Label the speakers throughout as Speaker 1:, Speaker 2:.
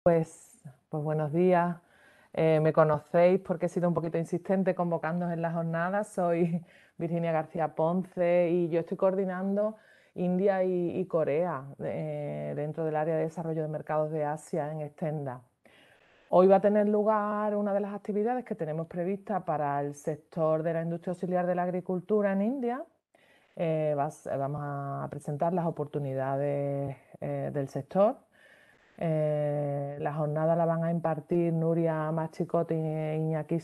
Speaker 1: Pues buenos días. Me conocéis porque he sido un poquito insistente convocándoos en las jornadas. Soy Virginia García Ponce y yo estoy coordinando India y Corea dentro del área de desarrollo de mercados de Asia en Stenda. Hoy va a tener lugar una de las actividades que tenemos prevista para el sector de la industria auxiliar de la agricultura en India. Vamos a presentar las oportunidades del sector. La jornada la van a impartir Nuria Machicote e Ignacio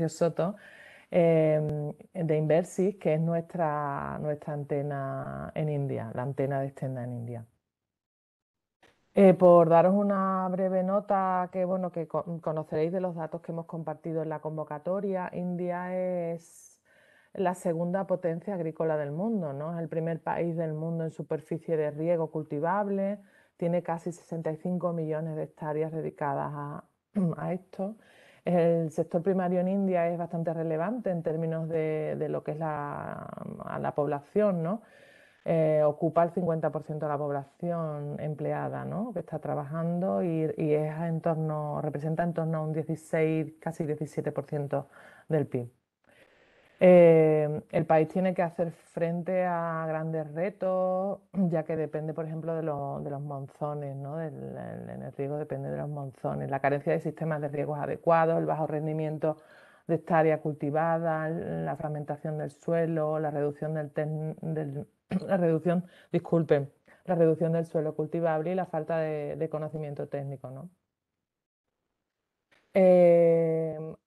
Speaker 1: Soto, de Inversis, que es nuestra antena en India, la antena de Stenda en India. Por daros una breve nota que, bueno, que conoceréis de los datos que hemos compartido en la convocatoria, India es la segunda potencia agrícola del mundo, ¿no? Es el primer país del mundo en superficie de riego cultivable, tiene casi 65 millones de hectáreas dedicadas a esto. El sector primario en India es bastante relevante en términos de lo que es a la población, ¿no? Ocupa el 50% de la población empleada, ¿no? Que está trabajando y es representa en torno a un 16, casi 17% del PIB. El país tiene que hacer frente a grandes retos, ya que depende, por ejemplo, de los monzones, ¿no? El riego depende de los monzones, la carencia de sistemas de riegos adecuados, el bajo rendimiento de hectárea cultivada, la fragmentación del suelo, la reducción la reducción, disculpen, la reducción del suelo cultivable y la falta de conocimiento técnico, ¿no?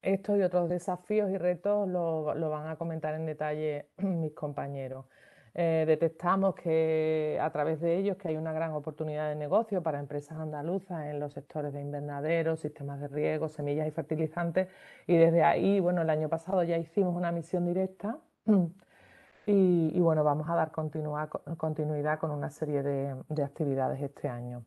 Speaker 1: Estos y otros desafíos y retos lo van a comentar en detalle mis compañeros. Detectamos que a través de ellos que hay una gran oportunidad de negocio para empresas andaluzas en los sectores de invernaderos, sistemas de riego, semillas y fertilizantes. Y desde ahí, bueno, el año pasado ya hicimos una misión directa y bueno, vamos a dar continuidad con una serie de actividades este año.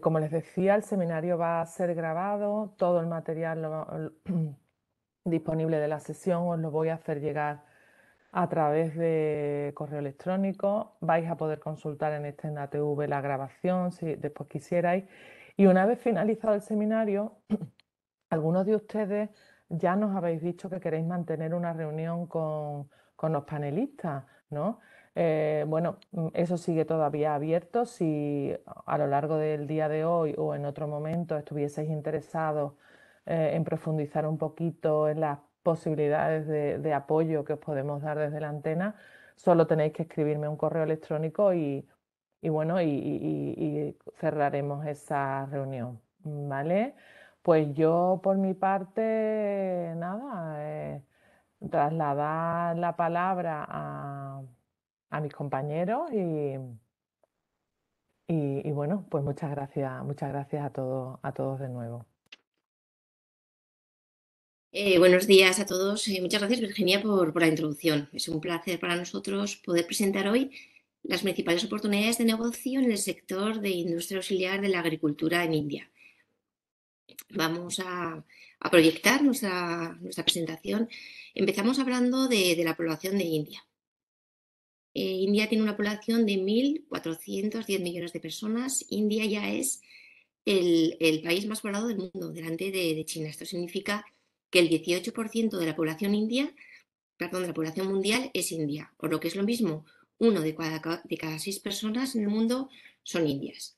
Speaker 1: Como les decía, el seminario va a ser grabado, todo el material disponible de la sesión os lo voy a hacer llegar a través de correo electrónico. Vais a poder consultar en Stenda TV la grabación si después quisierais. Y una vez finalizado el seminario, algunos de ustedes ya nos habéis dicho que queréis mantener una reunión con los panelistas, ¿no? Bueno, eso sigue todavía abierto. Si a lo largo del día de hoy o en otro momento estuvieseis interesados en profundizar un poquito en las posibilidades de apoyo que os podemos dar desde la antena, solo tenéis que escribirme un correo electrónico y bueno, y cerraremos esa reunión, ¿vale? Pues yo por mi parte, nada, trasladar la palabra a mis compañeros y bueno, pues muchas gracias a todos de nuevo.
Speaker 2: Buenos días a todos. Muchas gracias, Virginia, por la introducción. Es un placer para nosotros poder presentar hoy las principales oportunidades de negocio en el sector de industria auxiliar de la agricultura en India. Vamos a proyectar nuestra presentación. Empezamos hablando de la población de India. India tiene una población de 1.410 millones de personas. India ya es el país más poblado del mundo, delante de China. Esto significa que el 18% de la población de la población mundial es India, o lo que es lo mismo, uno de cada 6 personas en el mundo son indias.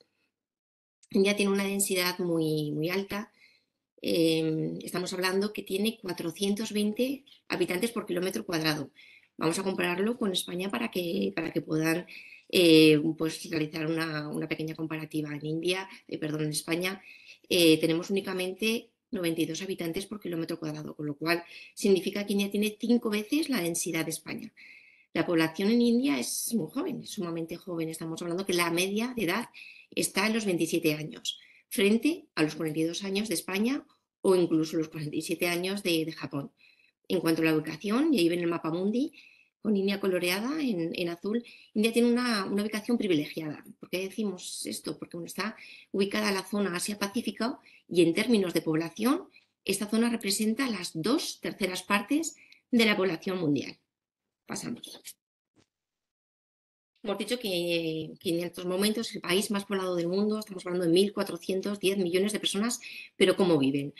Speaker 2: India tiene una densidad muy alta. Estamos hablando que tiene 420 habitantes por kilómetro cuadrado. Vamos a compararlo con España para que puedan pues realizar una pequeña comparativa. En España tenemos únicamente 92 habitantes por kilómetro cuadrado, con lo cual significa que India tiene 5 veces la densidad de España. La población en India es muy joven, es sumamente joven. Estamos hablando que la media de edad está en los 27 años, frente a los 42 años de España o incluso los 47 años de Japón. En cuanto a la ubicación, y ahí ven el mapa mundi, con línea coloreada en azul, India tiene una ubicación privilegiada. ¿Por qué decimos esto? Porque está ubicada en la zona Asia-Pacífico y en términos de población, esta zona representa las 2/3 partes de la población mundial. Pasamos. Hemos dicho que en estos momentos es el país más poblado del mundo, estamos hablando de 1.410 millones de personas, pero ¿cómo viven?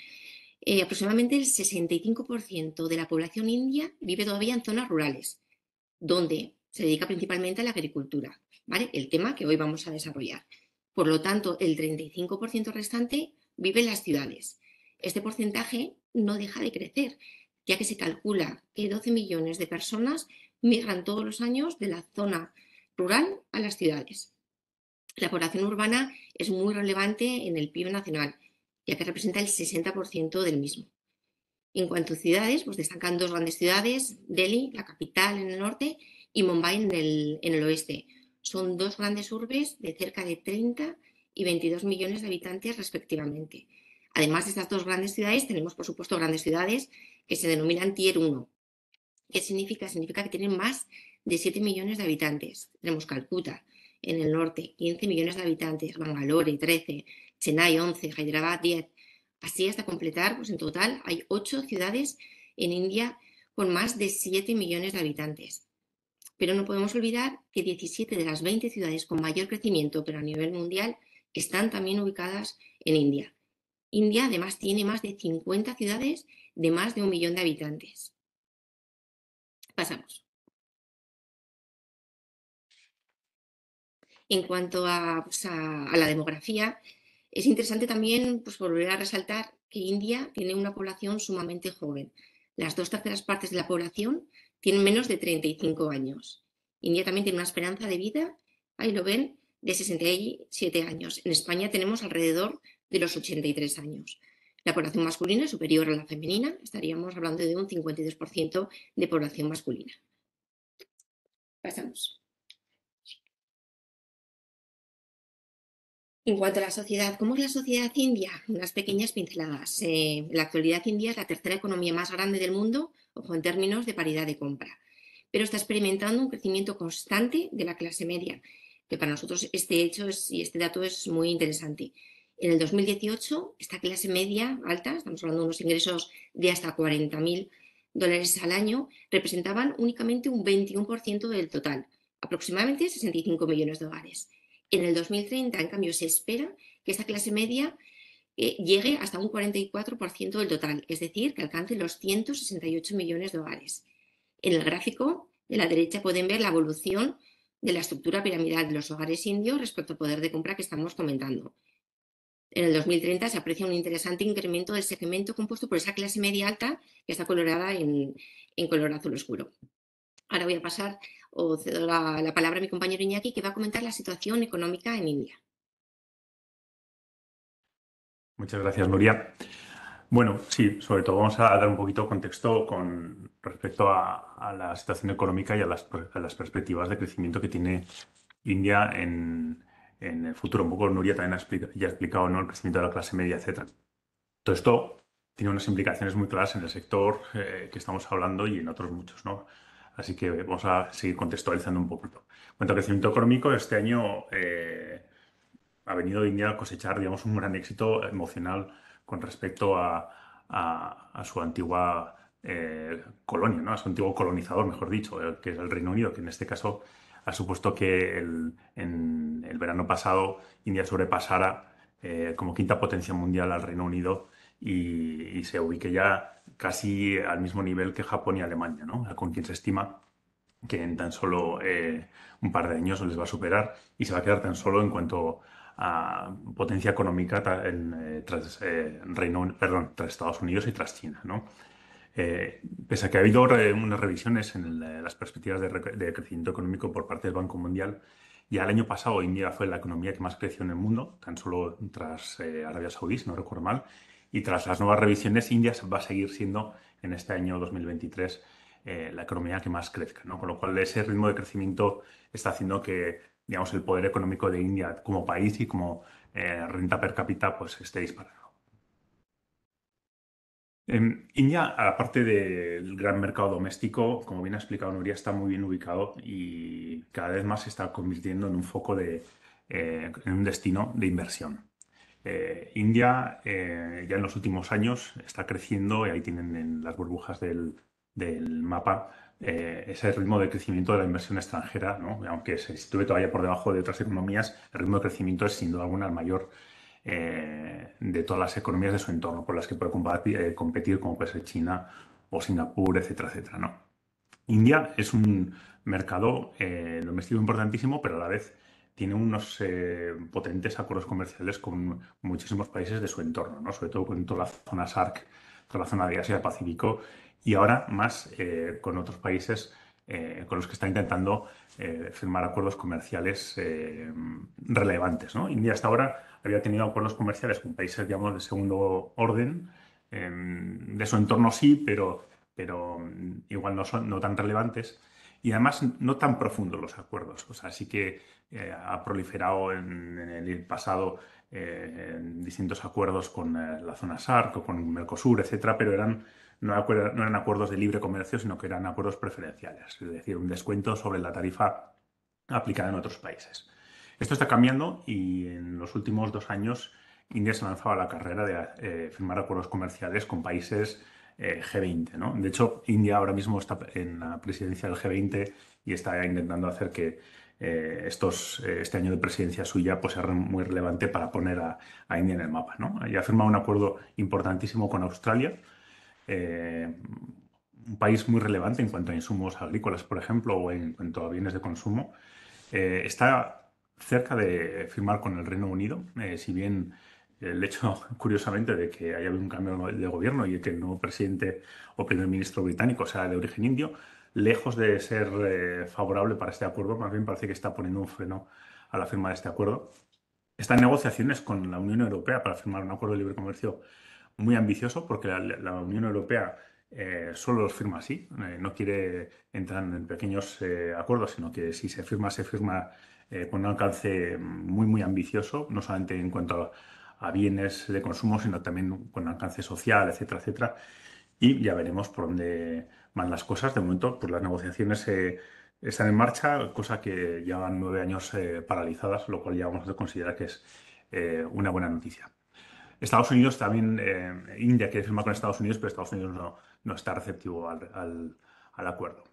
Speaker 2: Aproximadamente el 65% de la población india vive todavía en zonas rurales, donde se dedica principalmente a la agricultura, ¿vale? El tema que hoy vamos a desarrollar. Por lo tanto, el 35% restante vive en las ciudades. Este porcentaje no deja de crecer, ya que se calcula que 12 millones de personas migran todos los años de la zona rural a las ciudades. La población urbana es muy relevante en el PIB nacional, ya que representa el 60% del mismo. En cuanto a ciudades, pues destacan dos grandes ciudades, Delhi, la capital en el norte, y Mumbai en el oeste. Son dos grandes urbes de cerca de 30 y 22 millones de habitantes respectivamente. Además de estas dos grandes ciudades, tenemos por supuesto grandes ciudades que se denominan Tier 1. ¿Qué significa? Significa que tienen más de 7 millones de habitantes. Tenemos Calcuta en el norte, 15 millones de habitantes, Bangalore 13, Chennai 11, Hyderabad 10. Así hasta completar, pues en total hay 8 ciudades en India con más de 7 millones de habitantes. Pero no podemos olvidar que 17 de las 20 ciudades con mayor crecimiento, pero a nivel mundial, están también ubicadas en India. India además tiene más de 50 ciudades de más de 1 millón de habitantes. Pasamos. En cuanto a la demografía, es interesante también pues, volver a resaltar que India tiene una población sumamente joven. Las 2/3 partes de la población tienen menos de 35 años. India también tiene una esperanza de vida, ahí lo ven, de 67 años. En España tenemos alrededor de los 83 años. La población masculina es superior a la femenina, estaríamos hablando de un 52% de población masculina. Pasamos. En cuanto a la sociedad, ¿cómo es la sociedad india? Unas pequeñas pinceladas. En la actualidad India es la tercera economía más grande del mundo, ojo, en términos de paridad de compra, pero está experimentando un crecimiento constante de la clase media, que para nosotros este hecho y este dato es muy interesante. En el 2018, esta clase media alta, estamos hablando de unos ingresos de hasta $40.000 al año, representaban únicamente un 21% del total, aproximadamente 65 millones de hogares. En el 2030, en cambio, se espera que esta clase media llegue hasta un 44% del total, es decir, que alcance los 168 millones de hogares. En el gráfico de la derecha pueden ver la evolución de la estructura piramidal de los hogares indios respecto al poder de compra que estamos comentando. En el 2030 se aprecia un interesante incremento del segmento compuesto por esa clase media alta que está colorada en color azul oscuro. Ahora voy a pasar o cedo la palabra a mi compañero Iñaki, que va a comentar la situación económica en India.
Speaker 3: Muchas gracias, Nuria. Bueno, sí, sobre todo vamos a dar un poquito de contexto con respecto a la situación económica y a las perspectivas de crecimiento que tiene India en el futuro. Un poco Nuria también ya ha explicado, ¿no?, el crecimiento de la clase media, etc. Todo esto tiene unas implicaciones muy claras en el sector que estamos hablando y en otros muchos, ¿no? Así que vamos a seguir contextualizando un poquito. En cuanto al crecimiento económico, este año ha venido India a cosechar, digamos, un gran éxito emocional con respecto a su antigua colonia, ¿no?, a su antiguo colonizador, mejor dicho, que es el Reino Unido, que en este caso ha supuesto que en el verano pasado India sobrepasara como quinta potencia mundial al Reino Unido y se ubique ya casi al mismo nivel que Japón y Alemania, ¿no?, con quien se estima que en tan solo un par de años les va a superar y se va a quedar tan solo en cuanto a potencia económica tras tras Estados Unidos y tras China, ¿no? Pese a que ha habido unas revisiones en las perspectivas de crecimiento económico por parte del Banco Mundial, ya el año pasado India fue la economía que más creció en el mundo, tan solo tras Arabia Saudí, si no recuerdo mal, y tras las nuevas revisiones India va a seguir siendo en este año 2023 la economía que más crezca, ¿no? Con lo cual ese ritmo de crecimiento está haciendo que, digamos, el poder económico de India como país y como renta per cápita pues esté disparado. India, aparte del gran mercado doméstico, como bien ha explicado Nuria, está muy bien ubicado y cada vez más se está convirtiendo en un foco en un destino de inversión. India ya en los últimos años está creciendo, y ahí tienen en las burbujas del mapa ese ritmo de crecimiento de la inversión extranjera, ¿no? Aunque se sitúe todavía por debajo de otras economías, el ritmo de crecimiento es sin duda alguna el mayor de todas las economías de su entorno, por las que puede competir, como puede ser China o Singapur, etcétera, etcétera, ¿no? India es un mercado doméstico importantísimo, pero a la vez tiene unos potentes acuerdos comerciales con muchísimos países de su entorno, ¿no? Sobre todo con toda la zona SAARC, toda la zona de Asia-Pacífico y ahora más con otros países con los que está intentando firmar acuerdos comerciales relevantes, ¿no? India hasta ahora había tenido acuerdos comerciales con países, digamos, de segundo orden. De su entorno sí, pero igual no tan relevantes y además no tan profundos los acuerdos. O sea, sí que ha proliferado en el pasado distintos acuerdos con la zona SAARC o con Mercosur, etcétera, pero no eran acuerdos de libre comercio, sino que eran acuerdos preferenciales, es decir, un descuento sobre la tarifa aplicada en otros países. Esto está cambiando y en los últimos 2 años India se lanzaba a la carrera de firmar acuerdos comerciales con países G20, ¿no? De hecho, India ahora mismo está en la presidencia del G20 y está intentando hacer que este año de presidencia suya pues, sea muy relevante para poner a India en el mapa, ¿no? Y ha firmado un acuerdo importantísimo con Australia, eh, un país muy relevante en cuanto a insumos agrícolas, por ejemplo, o en cuanto a bienes de consumo. Está cerca de firmar con el Reino Unido, si bien el hecho, curiosamente, de que haya habido un cambio de gobierno y de que el nuevo presidente o primer ministro británico sea de origen indio, lejos de ser favorable para este acuerdo, más bien parece que está poniendo un freno a la firma de este acuerdo. Está en negociaciones con la Unión Europea para firmar un acuerdo de libre comercio muy ambicioso, porque la Unión Europea solo los firma así, no quiere entrar en pequeños acuerdos, sino que si se firma con un alcance muy, muy ambicioso, no solamente en cuanto a bienes de consumo, sino también con alcance social, etcétera, etcétera. Y ya veremos por dónde van las cosas. De momento, pues las negociaciones están en marcha, cosa que llevan 9 años paralizadas, lo cual ya vamos a considerar que es una buena noticia. Estados Unidos también, India quiere firmar con Estados Unidos, pero Estados Unidos no está receptivo al acuerdo.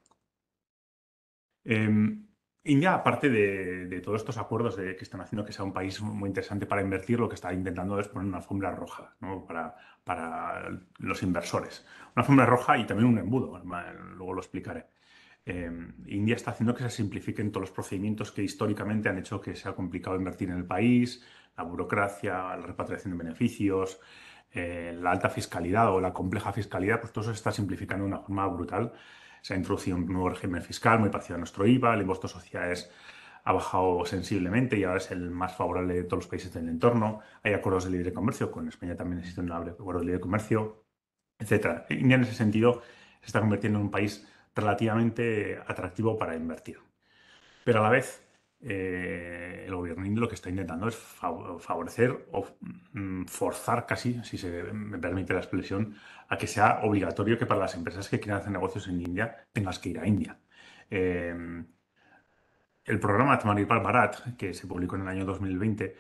Speaker 3: India, aparte de todos estos acuerdos que están haciendo que sea un país muy interesante para invertir, lo que está intentando es poner una alfombra roja, ¿no? para los inversores. Una alfombra roja y también un embudo, luego lo explicaré. India está haciendo que se simplifiquen todos los procedimientos que históricamente han hecho que sea complicado invertir en el país, la burocracia, la repatriación de beneficios, la alta fiscalidad o la compleja fiscalidad, pues todo eso se está simplificando de una forma brutal. Se ha introducido un nuevo régimen fiscal muy parecido a nuestro IVA, el impuesto de sociedades ha bajado sensiblemente y ahora es el más favorable de todos los países del entorno. Hay acuerdos de libre comercio, con España también existe un acuerdo de libre comercio, etc. India en ese sentido se está convirtiendo en un país relativamente atractivo para invertir. Pero a la vez, el gobierno indio lo que está intentando es favorecer o forzar casi, si se me permite la expresión, a que sea obligatorio que para las empresas que quieran hacer negocios en India tengas que ir a India. El programa Atmanirbhar Bharat, que se publicó en el año 2020,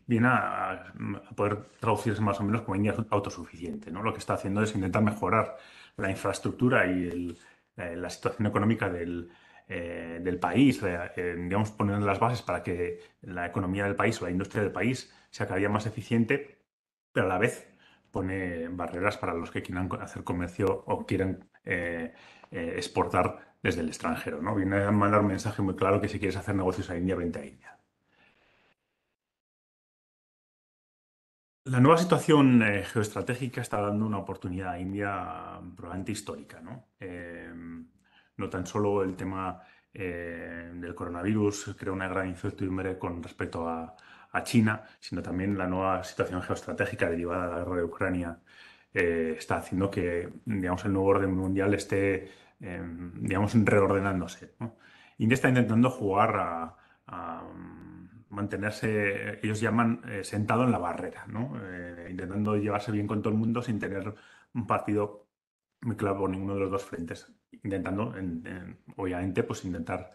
Speaker 3: viene a poder traducirse más o menos como India autosuficiente, ¿no? Lo que está haciendo es intentar mejorar la infraestructura y la situación económica del país, digamos, poniendo las bases para que la economía del país o la industria del país sea cada día más eficiente, pero a la vez pone barreras para los que quieran hacer comercio o quieran exportar desde el extranjero, ¿no? Viene a mandar un mensaje muy claro que si quieres hacer negocios a India, vente a India. La nueva situación geoestratégica está dando una oportunidad a India probablemente histórica, ¿no? No tan solo el tema del coronavirus crea una gran incertidumbre con respecto a China, sino también la nueva situación geoestratégica derivada de la guerra de Ucrania está haciendo que, digamos, el nuevo orden mundial esté, digamos, reordenándose, ¿no? India está intentando jugar a mantenerse, ellos llaman sentado en la barrera, ¿no? Intentando llevarse bien con todo el mundo sin tener un partido muy claro por ninguno de los dos frentes, intentando, obviamente, pues intentar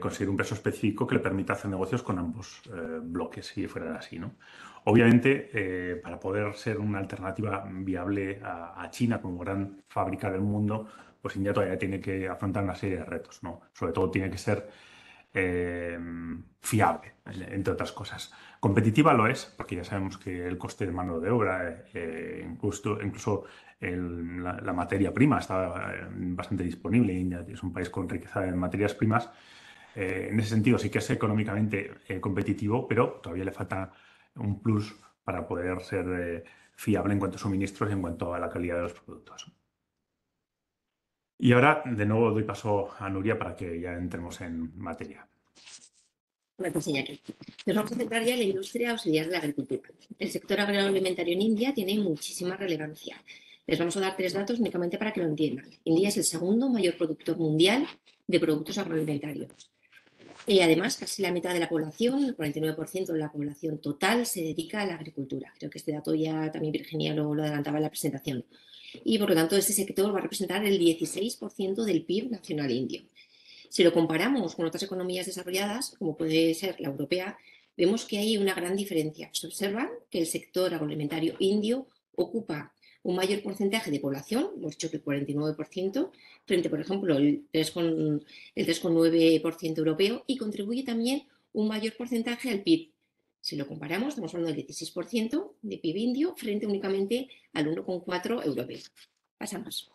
Speaker 3: conseguir un peso específico que le permita hacer negocios con ambos bloques, si fuera así, ¿no? Obviamente, para poder ser una alternativa viable a China como gran fábrica del mundo, pues India todavía tiene que afrontar una serie de retos, ¿no? Sobre todo tiene que ser fiable, entre otras cosas. Competitiva lo es, porque ya sabemos que el coste de mano de obra, incluso la materia prima está bastante disponible. India es un país con riqueza en materias primas. En ese sentido sí que es económicamente competitivo, pero todavía le falta un plus para poder ser fiable en cuanto a suministros y en cuanto a la calidad de los productos. Y ahora, de nuevo, doy paso a Nuria para que ya entremos en materia.
Speaker 2: Gracias, Iñaki. Nos vamos a centrar ya en la industria auxiliar de la agricultura. El sector agroalimentario en India tiene muchísima relevancia. Les vamos a dar 3 datos únicamente para que lo entiendan. India es el segundo mayor productor mundial de productos agroalimentarios. Y además, casi la mitad de la población, el 49% de la población total, se dedica a la agricultura. Creo que este dato ya también Virginia lo adelantaba en la presentación. Y por lo tanto, este sector va a representar el 16% del PIB nacional indio. Si lo comparamos con otras economías desarrolladas, como puede ser la europea, vemos que hay una gran diferencia. Se observa que el sector agroalimentario indio ocupa un mayor porcentaje de población, hemos dicho que el 49%, frente, por ejemplo, el 3,9% europeo, y contribuye también un mayor porcentaje al PIB. Si lo comparamos, estamos hablando del 16% de PIB indio frente únicamente al 1,4% europeo. Pasamos.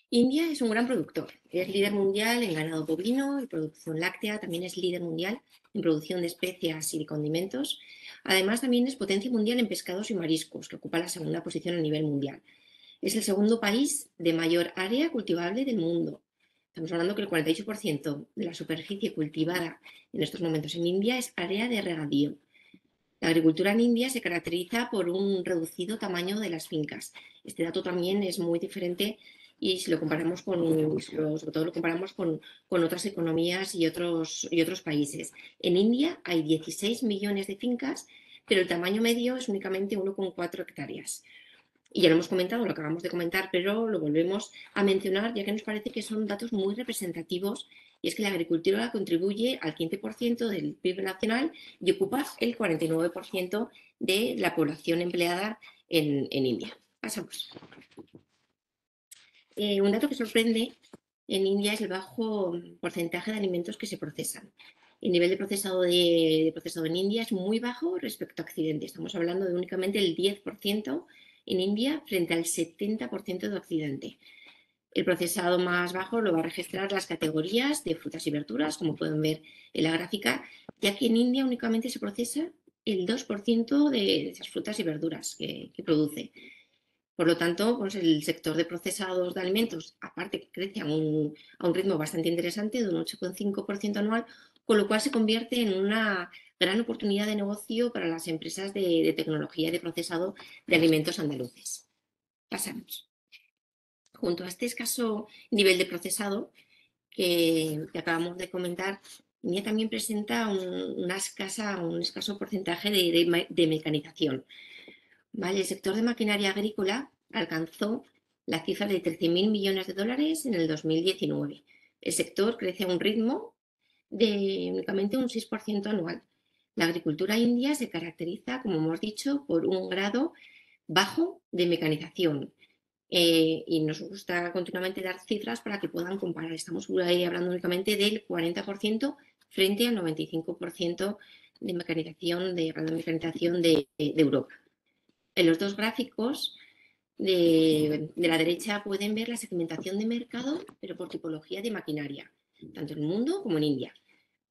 Speaker 2: India es un gran productor. Es líder mundial en ganado bovino y producción láctea. También es líder mundial en producción de especias y de condimentos. Además, también es potencia mundial en pescados y mariscos, que ocupa la segunda posición a nivel mundial. Es el segundo país de mayor área cultivable del mundo. Estamos hablando que el 48% de la superficie cultivada en estos momentos en India es área de regadío. La agricultura en India se caracteriza por un reducido tamaño de las fincas. Este dato también es muy diferente y si lo comparamos sobre todo lo comparamos con otras economías y otros países. En India hay 16 millones de fincas, pero el tamaño medio es únicamente 1,4 hectáreas. Y ya lo hemos comentado, lo acabamos de comentar, pero lo volvemos a mencionar ya que nos parece que son datos muy representativos, y es que la agricultura contribuye al 15% del PIB nacional y ocupa el 49% de la población empleada en India. Pasamos. Un dato que sorprende en India es el bajo porcentaje de alimentos que se procesan. El nivel de procesado en India es muy bajo respecto a Occidente. Estamos hablando de únicamente el 10% en India frente al 70% de Occidente. El procesado más bajo lo va a registrar las categorías de frutas y verduras, como pueden ver en la gráfica, ya que en India únicamente se procesa el 2% de esas frutas y verduras que produce. Por lo tanto, pues el sector de procesados de alimentos, aparte que crece a un ritmo bastante interesante de un 8,5% anual, con lo cual se convierte en una gran oportunidad de negocio para las empresas de tecnología y de procesado de alimentos andaluces. Pasamos. Junto a este escaso nivel de procesado que acabamos de comentar, India también presenta un escaso porcentaje de mecanización. ¿Vale? El sector de maquinaria agrícola alcanzó la cifra de 13.000 millones de dólares en el 2019. El sector crece a un ritmo de únicamente un 6% anual. La agricultura india se caracteriza, como hemos dicho, por un grado bajo de mecanización. Y nos gusta continuamente dar cifras para que puedan comparar. Estamos hablando únicamente del 40% frente al 95% de mecanización de Europa. En los dos gráficos de la derecha pueden ver la segmentación de mercado, pero por tipología de maquinaria, tanto en el mundo como en India.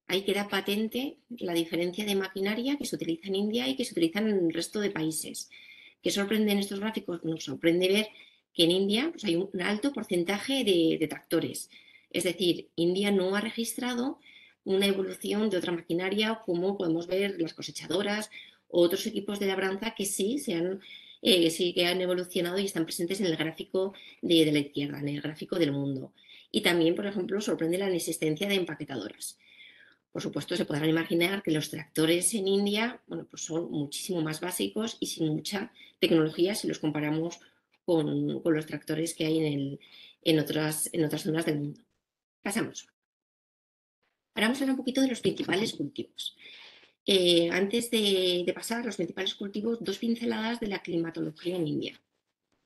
Speaker 2: Ahí queda patente la diferencia de maquinaria que se utiliza en India y que se utiliza en el resto de países. ¿Qué sorprende en estos gráficos? Nos sorprende ver que en India pues, hay un alto porcentaje de tractores. Es decir, India no ha registrado una evolución de otra maquinaria como podemos ver las cosechadoras o otros equipos de labranza que sí que han evolucionado y están presentes en el gráfico de la izquierda, en el gráfico del mundo. Y también, por ejemplo, sorprende la inexistencia de empaquetadoras. Por supuesto, se podrán imaginar que los tractores en India, bueno, pues son muchísimo más básicos y sin mucha tecnología si los comparamos con los tractores que hay en otras zonas del mundo. Pasamos. Ahora vamos a hablar un poquito de los principales cultivos. Antes de pasar a los principales cultivos, 2 pinceladas de la climatología en India.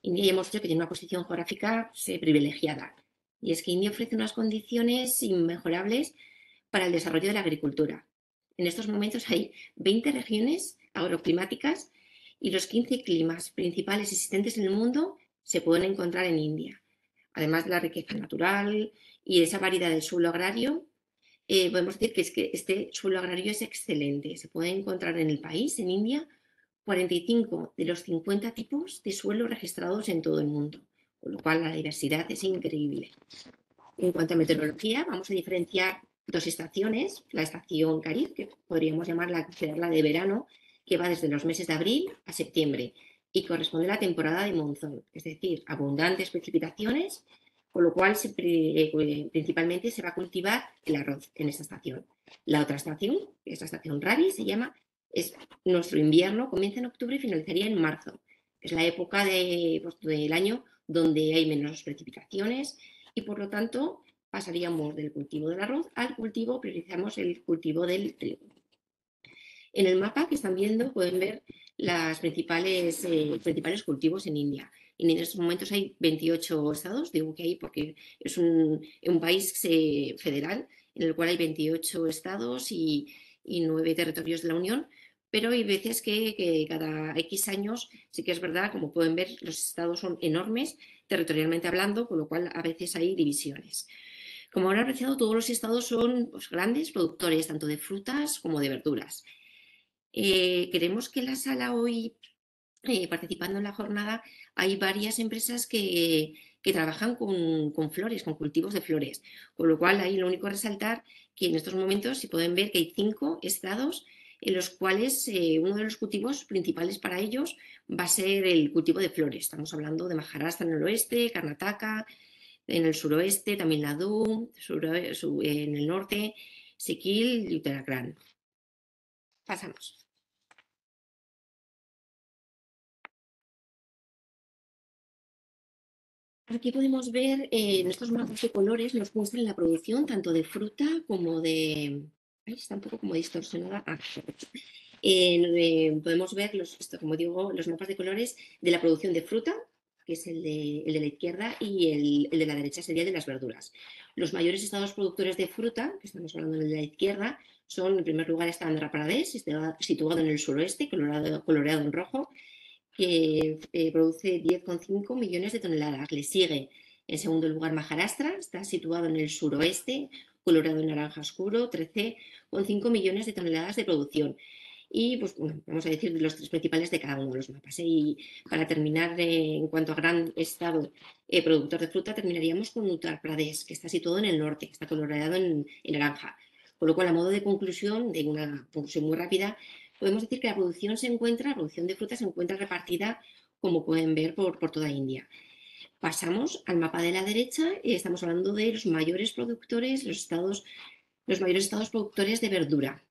Speaker 2: India ya hemos dicho que tiene una posición geográfica privilegiada. Y es que India ofrece unas condiciones inmejorables para el desarrollo de la agricultura. En estos momentos hay 20 regiones agroclimáticas y los 15 climas principales existentes en el mundo se pueden encontrar en India. Además de la riqueza natural y esa variedad del suelo agrario, podemos decir que este suelo agrario es excelente. Se puede encontrar en el país, en India, 45 de los 50 tipos de suelo registrados en todo el mundo, con lo cual la diversidad es increíble. En cuanto a meteorología, vamos a diferenciar dos estaciones, la estación Kharif, que podríamos llamarla la de verano, que va desde los meses de abril a septiembre y corresponde a la temporada de monzón, es decir, abundantes precipitaciones, con lo cual principalmente se va a cultivar el arroz en esta estación. La otra estación, que es la estación Rabi, es nuestro invierno, comienza en octubre y finalizaría en marzo. Es la época del año donde hay menos precipitaciones y por lo tanto pasaríamos del cultivo del arroz al cultivo, priorizamos el cultivo del trigo. En el mapa que están viendo pueden ver los principales cultivos en India. En estos momentos hay 28 estados, digo que hay porque es un país federal en el cual hay 28 estados y 9 territorios de la Unión, pero hay veces que cada X años, sí que es verdad, como pueden ver, los estados son enormes territorialmente hablando, con lo cual a veces hay divisiones. Como habrán apreciado, todos los estados son grandes productores, tanto de frutas como de verduras. Queremos que la sala hoy, participando en la jornada, hay varias empresas que trabajan con flores, con cultivos de flores, con lo cual ahí lo único a resaltar que en estos momentos se pueden ver que hay 5 estados en los cuales uno de los cultivos principales para ellos va a ser el cultivo de flores. Estamos hablando de Maharashtra en el oeste, Karnataka en el suroeste, Tamil Nadu, en el norte, Sikkim y Uttarakhand. Pasamos. Aquí podemos ver en estos mapas de colores nos muestran la producción tanto de fruta como de... Ay, está un poco como distorsionada. Podemos ver, como digo, los mapas de colores de la producción de fruta, que es el de la izquierda, y el de la derecha sería el de las verduras. Los mayores estados productores de fruta, que estamos hablando del de la izquierda, son, en primer lugar, está Andhra Pradesh, situado en el suroeste, coloreado en rojo, que produce 10,5 millones de toneladas. Le sigue, en segundo lugar, Maharashtra, está situado en el suroeste, colorado en naranja oscuro, 13,5 millones de toneladas de producción. Y pues bueno, vamos a decir los 3 principales de cada uno de los mapas. Y para terminar, en cuanto a gran estado productor de fruta, terminaríamos con Uttar Pradesh, que está situado en el norte, está coloreado en naranja. Con lo cual, a modo de conclusión, de una conclusión muy rápida, podemos decir que la producción de fruta se encuentra repartida, como pueden ver, por toda India. Pasamos al mapa de la derecha y estamos hablando de los mayores productores, los mayores estados productores de verdura.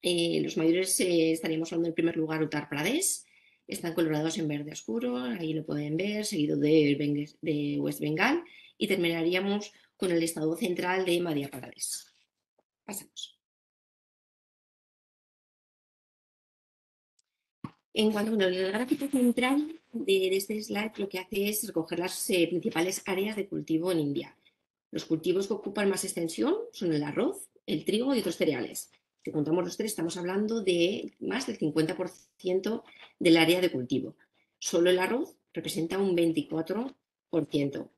Speaker 2: Los mayores estaríamos hablando en primer lugar Uttar Pradesh, están colorados en verde oscuro, ahí lo pueden ver, seguido de West Bengal, y terminaríamos con el estado central de Madhya Pradesh. Pasamos. En cuanto al gráfico central de este slide, lo que hace es recoger las principales áreas de cultivo en India. Los cultivos que ocupan más extensión son el arroz, el trigo y otros cereales. Si contamos los 3, estamos hablando de más del 50% del área de cultivo. Solo el arroz representa un 24%.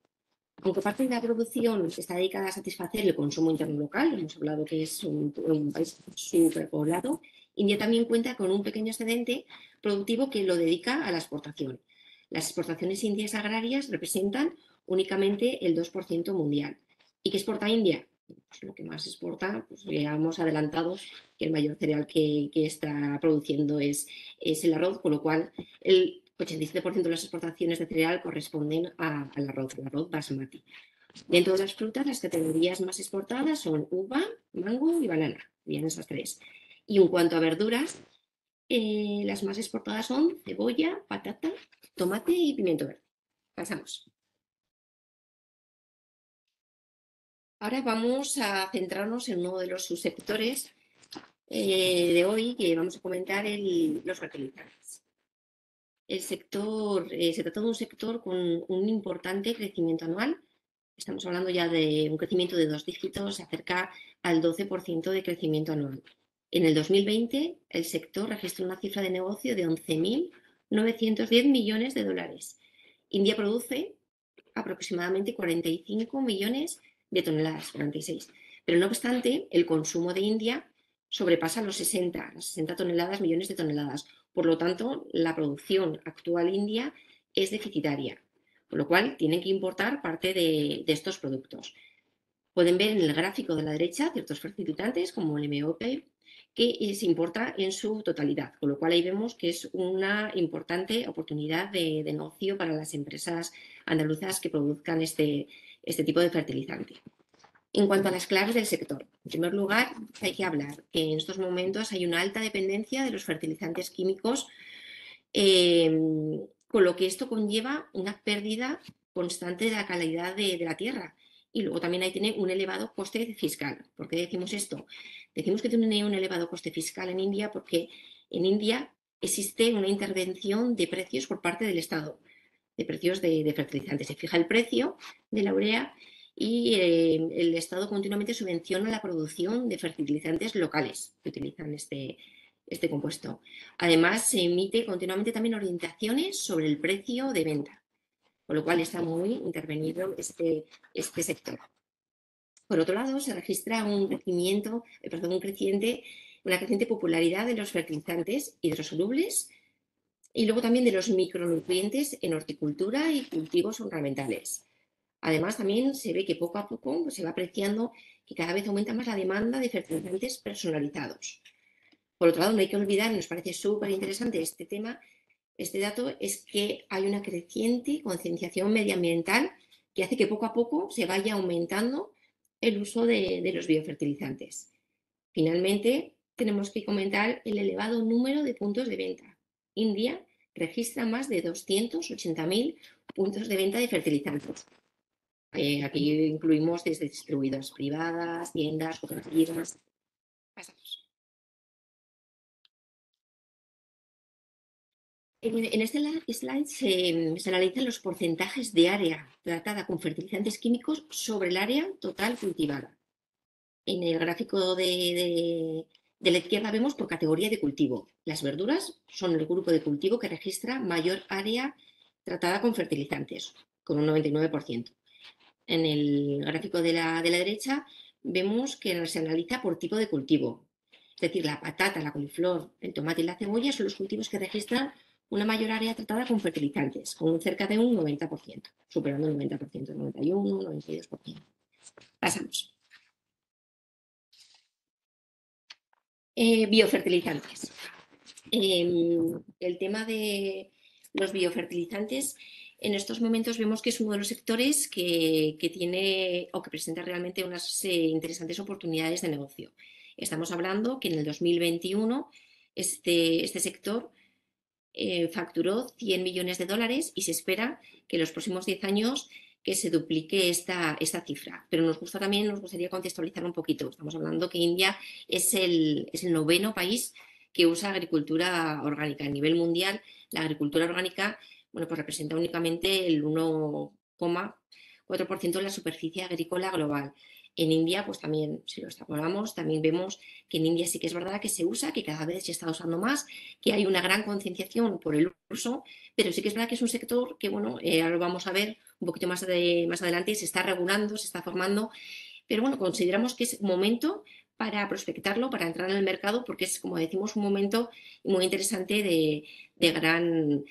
Speaker 2: Aunque parte de la producción está dedicada a satisfacer el consumo interno local, hemos hablado que es un país superpoblado, India también cuenta con un pequeño excedente productivo que lo dedica a la exportación. Las exportaciones indias agrarias representan únicamente el 2% mundial. ¿Y qué exporta India? Pues lo que más exporta, pues ya hemos adelantado que el mayor cereal que está produciendo es el arroz, con lo cual el 87% de las exportaciones de cereal corresponden al arroz basmati. Dentro de las frutas, las categorías más exportadas son uva, mango y banana, bien esas 3. Y en cuanto a verduras, las más exportadas son cebolla, patata, tomate y pimiento verde. Pasamos. Ahora vamos a centrarnos en uno de los subsectores de hoy, que vamos a comentar los fertilizantes. el sector, se trata de un sector con un importante crecimiento anual. Estamos hablando ya de un crecimiento de 2 dígitos, se acerca al 12% de crecimiento anual. En el 2020, el sector registró una cifra de negocio de 11.910 millones de dólares. India produce aproximadamente 45 millones de toneladas, 46. Pero no obstante, el consumo de India sobrepasa las 60 toneladas, millones de toneladas. Por lo tanto, la producción actual india es deficitaria, con lo cual tienen que importar parte de estos productos. Pueden ver en el gráfico de la derecha ciertos fertilizantes como el MOP que se importa en su totalidad, con lo cual ahí vemos que es una importante oportunidad de negocio para las empresas andaluzas que produzcan este tipo de fertilizante. En cuanto a las claves del sector, en primer lugar hay que hablar que en estos momentos hay una alta dependencia de los fertilizantes químicos, con lo que esto conlleva una pérdida constante de la calidad de la tierra. Y luego también ahí tiene un elevado coste fiscal. ¿Por qué decimos esto? Decimos que tiene un elevado coste fiscal en India porque en India existe una intervención de precios por parte del Estado, de precios de fertilizantes. Se fija el precio de la urea y el Estado continuamente subvenciona la producción de fertilizantes locales que utilizan este compuesto. Además, se emite continuamente también orientaciones sobre el precio de venta, con lo cual está muy intervenido este sector. Por otro lado, se registra una creciente popularidad de los fertilizantes hidrosolubles y luego también de los micronutrientes en horticultura y cultivos ornamentales. Además, también se ve que poco a poco se va apreciando que cada vez aumenta más la demanda de fertilizantes personalizados. Por otro lado, no hay que olvidar, nos parece súper interesante este dato, es que hay una creciente concienciación medioambiental que hace que poco a poco se vaya aumentando el uso de los biofertilizantes. Finalmente, tenemos que comentar el elevado número de puntos de venta. India registra más de 280.000 puntos de venta de fertilizantes. Aquí incluimos desde distribuidoras privadas, tiendas, cooperativas. Pasamos. En este slide se analizan los porcentajes de área tratada con fertilizantes químicos sobre el área total cultivada. En el gráfico de la izquierda vemos por categoría de cultivo. Las verduras son el grupo de cultivo que registra mayor área tratada con fertilizantes, con un 99%. En el gráfico de la derecha vemos que se analiza por tipo de cultivo. Es decir, la patata, la coliflor, el tomate y la cebolla son los cultivos que registran una mayor área tratada con fertilizantes, con cerca de un 90%, superando el 90%, 91%, 92%. Pasamos. Biofertilizantes. El tema de los biofertilizantes, en estos momentos vemos que es uno de los sectores que tiene o que presenta realmente unas interesantes oportunidades de negocio. Estamos hablando que en el 2021 este sector facturó 100 millones de dólares y se espera que en los próximos 10 años que se duplique esta cifra. Pero nos gustaría contextualizar un poquito. Estamos hablando que India es el 9º país que usa agricultura orgánica. A nivel mundial, la agricultura orgánica pues representa únicamente el 1,4% de la superficie agrícola global. En India, pues también, si lo extrapolamos, también vemos que en India sí que es verdad que se usa, que cada vez se está usando más, que hay una gran concienciación por el uso, pero sí que es verdad que es un sector que, bueno, ahora lo vamos a ver un poquito más adelante, se está regulando, se está formando, pero bueno, consideramos que es momento para prospectarlo, para entrar en el mercado, porque es, como decimos, un momento muy interesante de gran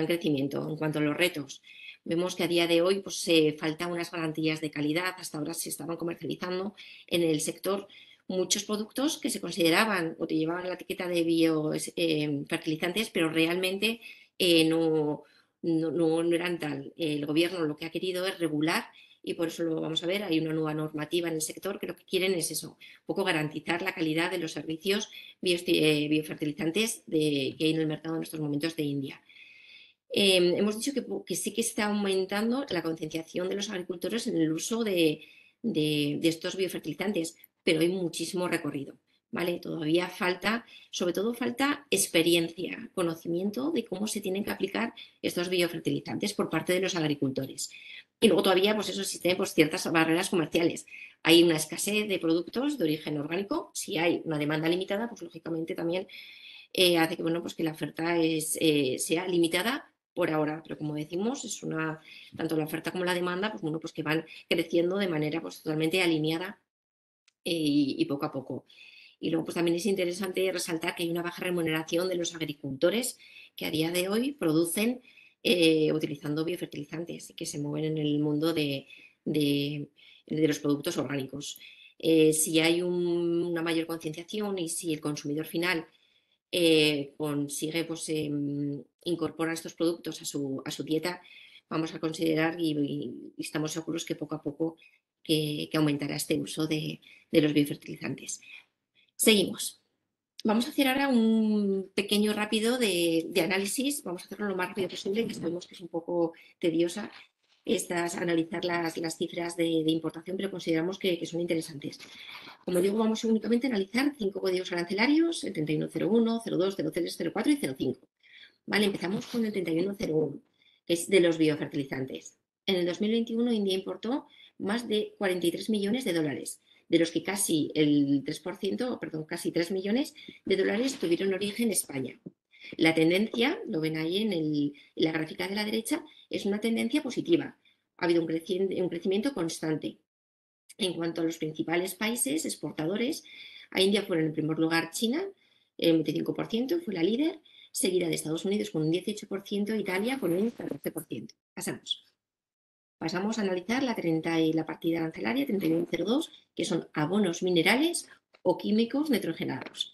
Speaker 2: crecimiento. En cuanto a los retos, vemos que a día de hoy pues, faltan unas garantías de calidad. Hasta ahora se estaban comercializando en el sector muchos productos que se consideraban o te llevaban la etiqueta de biofertilizantes, pero realmente no eran tal. El gobierno lo que ha querido es regular y por eso lo vamos a ver, hay una nueva normativa en el sector que lo que quieren es eso, un poco garantizar la calidad de los servicios biofertilizantes que hay en el mercado en estos momentos de India. Hemos dicho que sí que está aumentando la concienciación de los agricultores en el uso de estos biofertilizantes, pero hay muchísimo recorrido. ¿vale? Todavía falta, sobre todo falta experiencia, conocimiento de cómo se tienen que aplicar estos biofertilizantes por parte de los agricultores. Y luego todavía, pues eso, existen pues, ciertas barreras comerciales. Hay una escasez de productos de origen orgánico. Si hay una demanda limitada, pues lógicamente también hace que, bueno, pues que la oferta sea limitada por ahora. Pero como decimos, tanto la oferta como la demanda, pues bueno, pues que van creciendo de manera pues totalmente alineada y poco a poco. Y luego pues también es interesante resaltar que hay una baja remuneración de los agricultores que a día de hoy producen utilizando biofertilizantes y que se mueven en el mundo de los productos orgánicos. Si hay una mayor concienciación y si el consumidor final consigue pues, incorporar estos productos a su dieta, vamos a considerar y estamos seguros que poco a poco que aumentará este uso de los biofertilizantes. Seguimos. Vamos a hacer ahora un pequeño rápido de análisis. Vamos a hacerlo lo más rápido posible, que sabemos que es un poco tediosa analizar las cifras de importación, pero consideramos que son interesantes. Como digo, vamos únicamente a analizar 5 códigos arancelarios, el 3101, 02, 03, 04 y 05. Vale, empezamos con el 3101, que es de los biofertilizantes. En el 2021 India importó más de 43 millones de dólares, de los que casi el 3%, perdón, casi 3 millones de dólares tuvieron origen en España. La tendencia, lo ven ahí en la gráfica de la derecha, es una tendencia positiva. Ha habido un crecimiento constante. En cuanto a los principales países exportadores, a India fueron en primer lugar China, el 25%, fue la líder, seguida de Estados Unidos con un 18%, Italia con un 14%. Pasamos a analizar la partida arancelaria 3102, que son abonos minerales o químicos nitrogenados.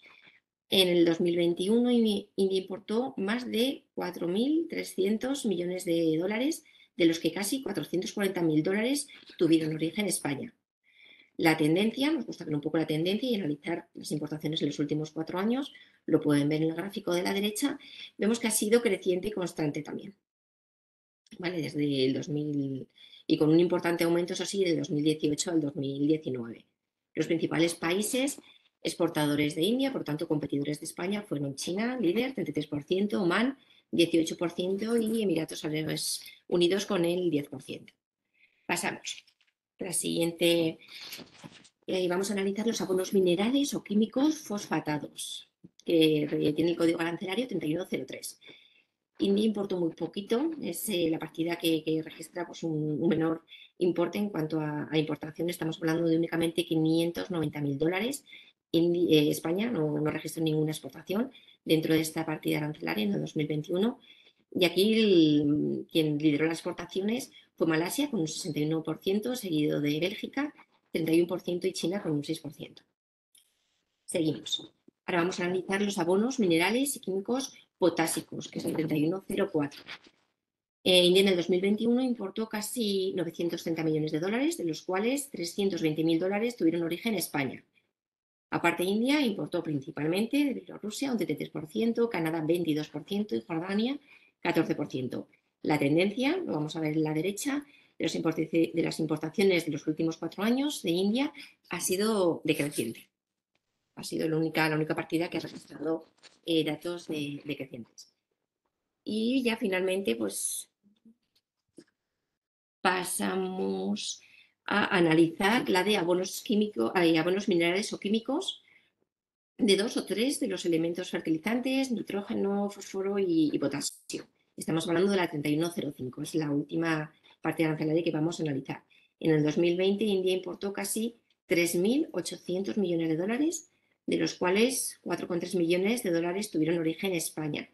Speaker 2: En el 2021 India importó más de 4.300 millones de dólares, de los que casi 440.000 dólares tuvieron origen en España. La tendencia, nos gusta ver un poco la tendencia y analizar las importaciones en los últimos 4 años, lo pueden ver en el gráfico de la derecha, vemos que ha sido creciente y constante también. ¿Vale? Desde el 2000 y con un importante aumento, eso sí, del 2018 al 2019. Los principales países exportadores de India, por tanto competidores de España, fueron China, líder, 33%, Omán, 18% y Emiratos Árabes Unidos con el 10%. Pasamos. La siguiente, vamos a analizar los abonos minerales o químicos fosfatados, que tiene el código arancelario 3103. India importó muy poquito, es la partida que registra pues, un menor importe en cuanto a importación. Estamos hablando de únicamente 590.000 dólares. España no registró ninguna exportación dentro de esta partida arancelaria en el 2021. Y aquí quien lideró las exportaciones fue Malasia con un 61%, seguido de Bélgica, 31% y China con un 6%. Seguimos. Ahora vamos a analizar los abonos minerales y químicos potásicos, que es el 3104. India en el 2021 importó casi 930 millones de dólares, de los cuales 320.000 dólares tuvieron origen en España. Aparte, India importó principalmente de Bielorrusia un 33%, Canadá 22% y Jordania 14%. La tendencia, lo vamos a ver en la derecha, de las importaciones de los últimos 4 años de India ha sido decreciente. Ha sido la única partida que ha registrado datos decrecientes. Y ya finalmente, pues pasamos a analizar la de abonos minerales o químicos de 2 o 3 de los elementos fertilizantes, nitrógeno, fósforo y potasio. Estamos hablando de la 3105, es la última partida arancelaria que vamos a analizar. En el 2020 India importó casi 3.800 millones de dólares, de los cuales 4,3 millones de dólares tuvieron origen en España.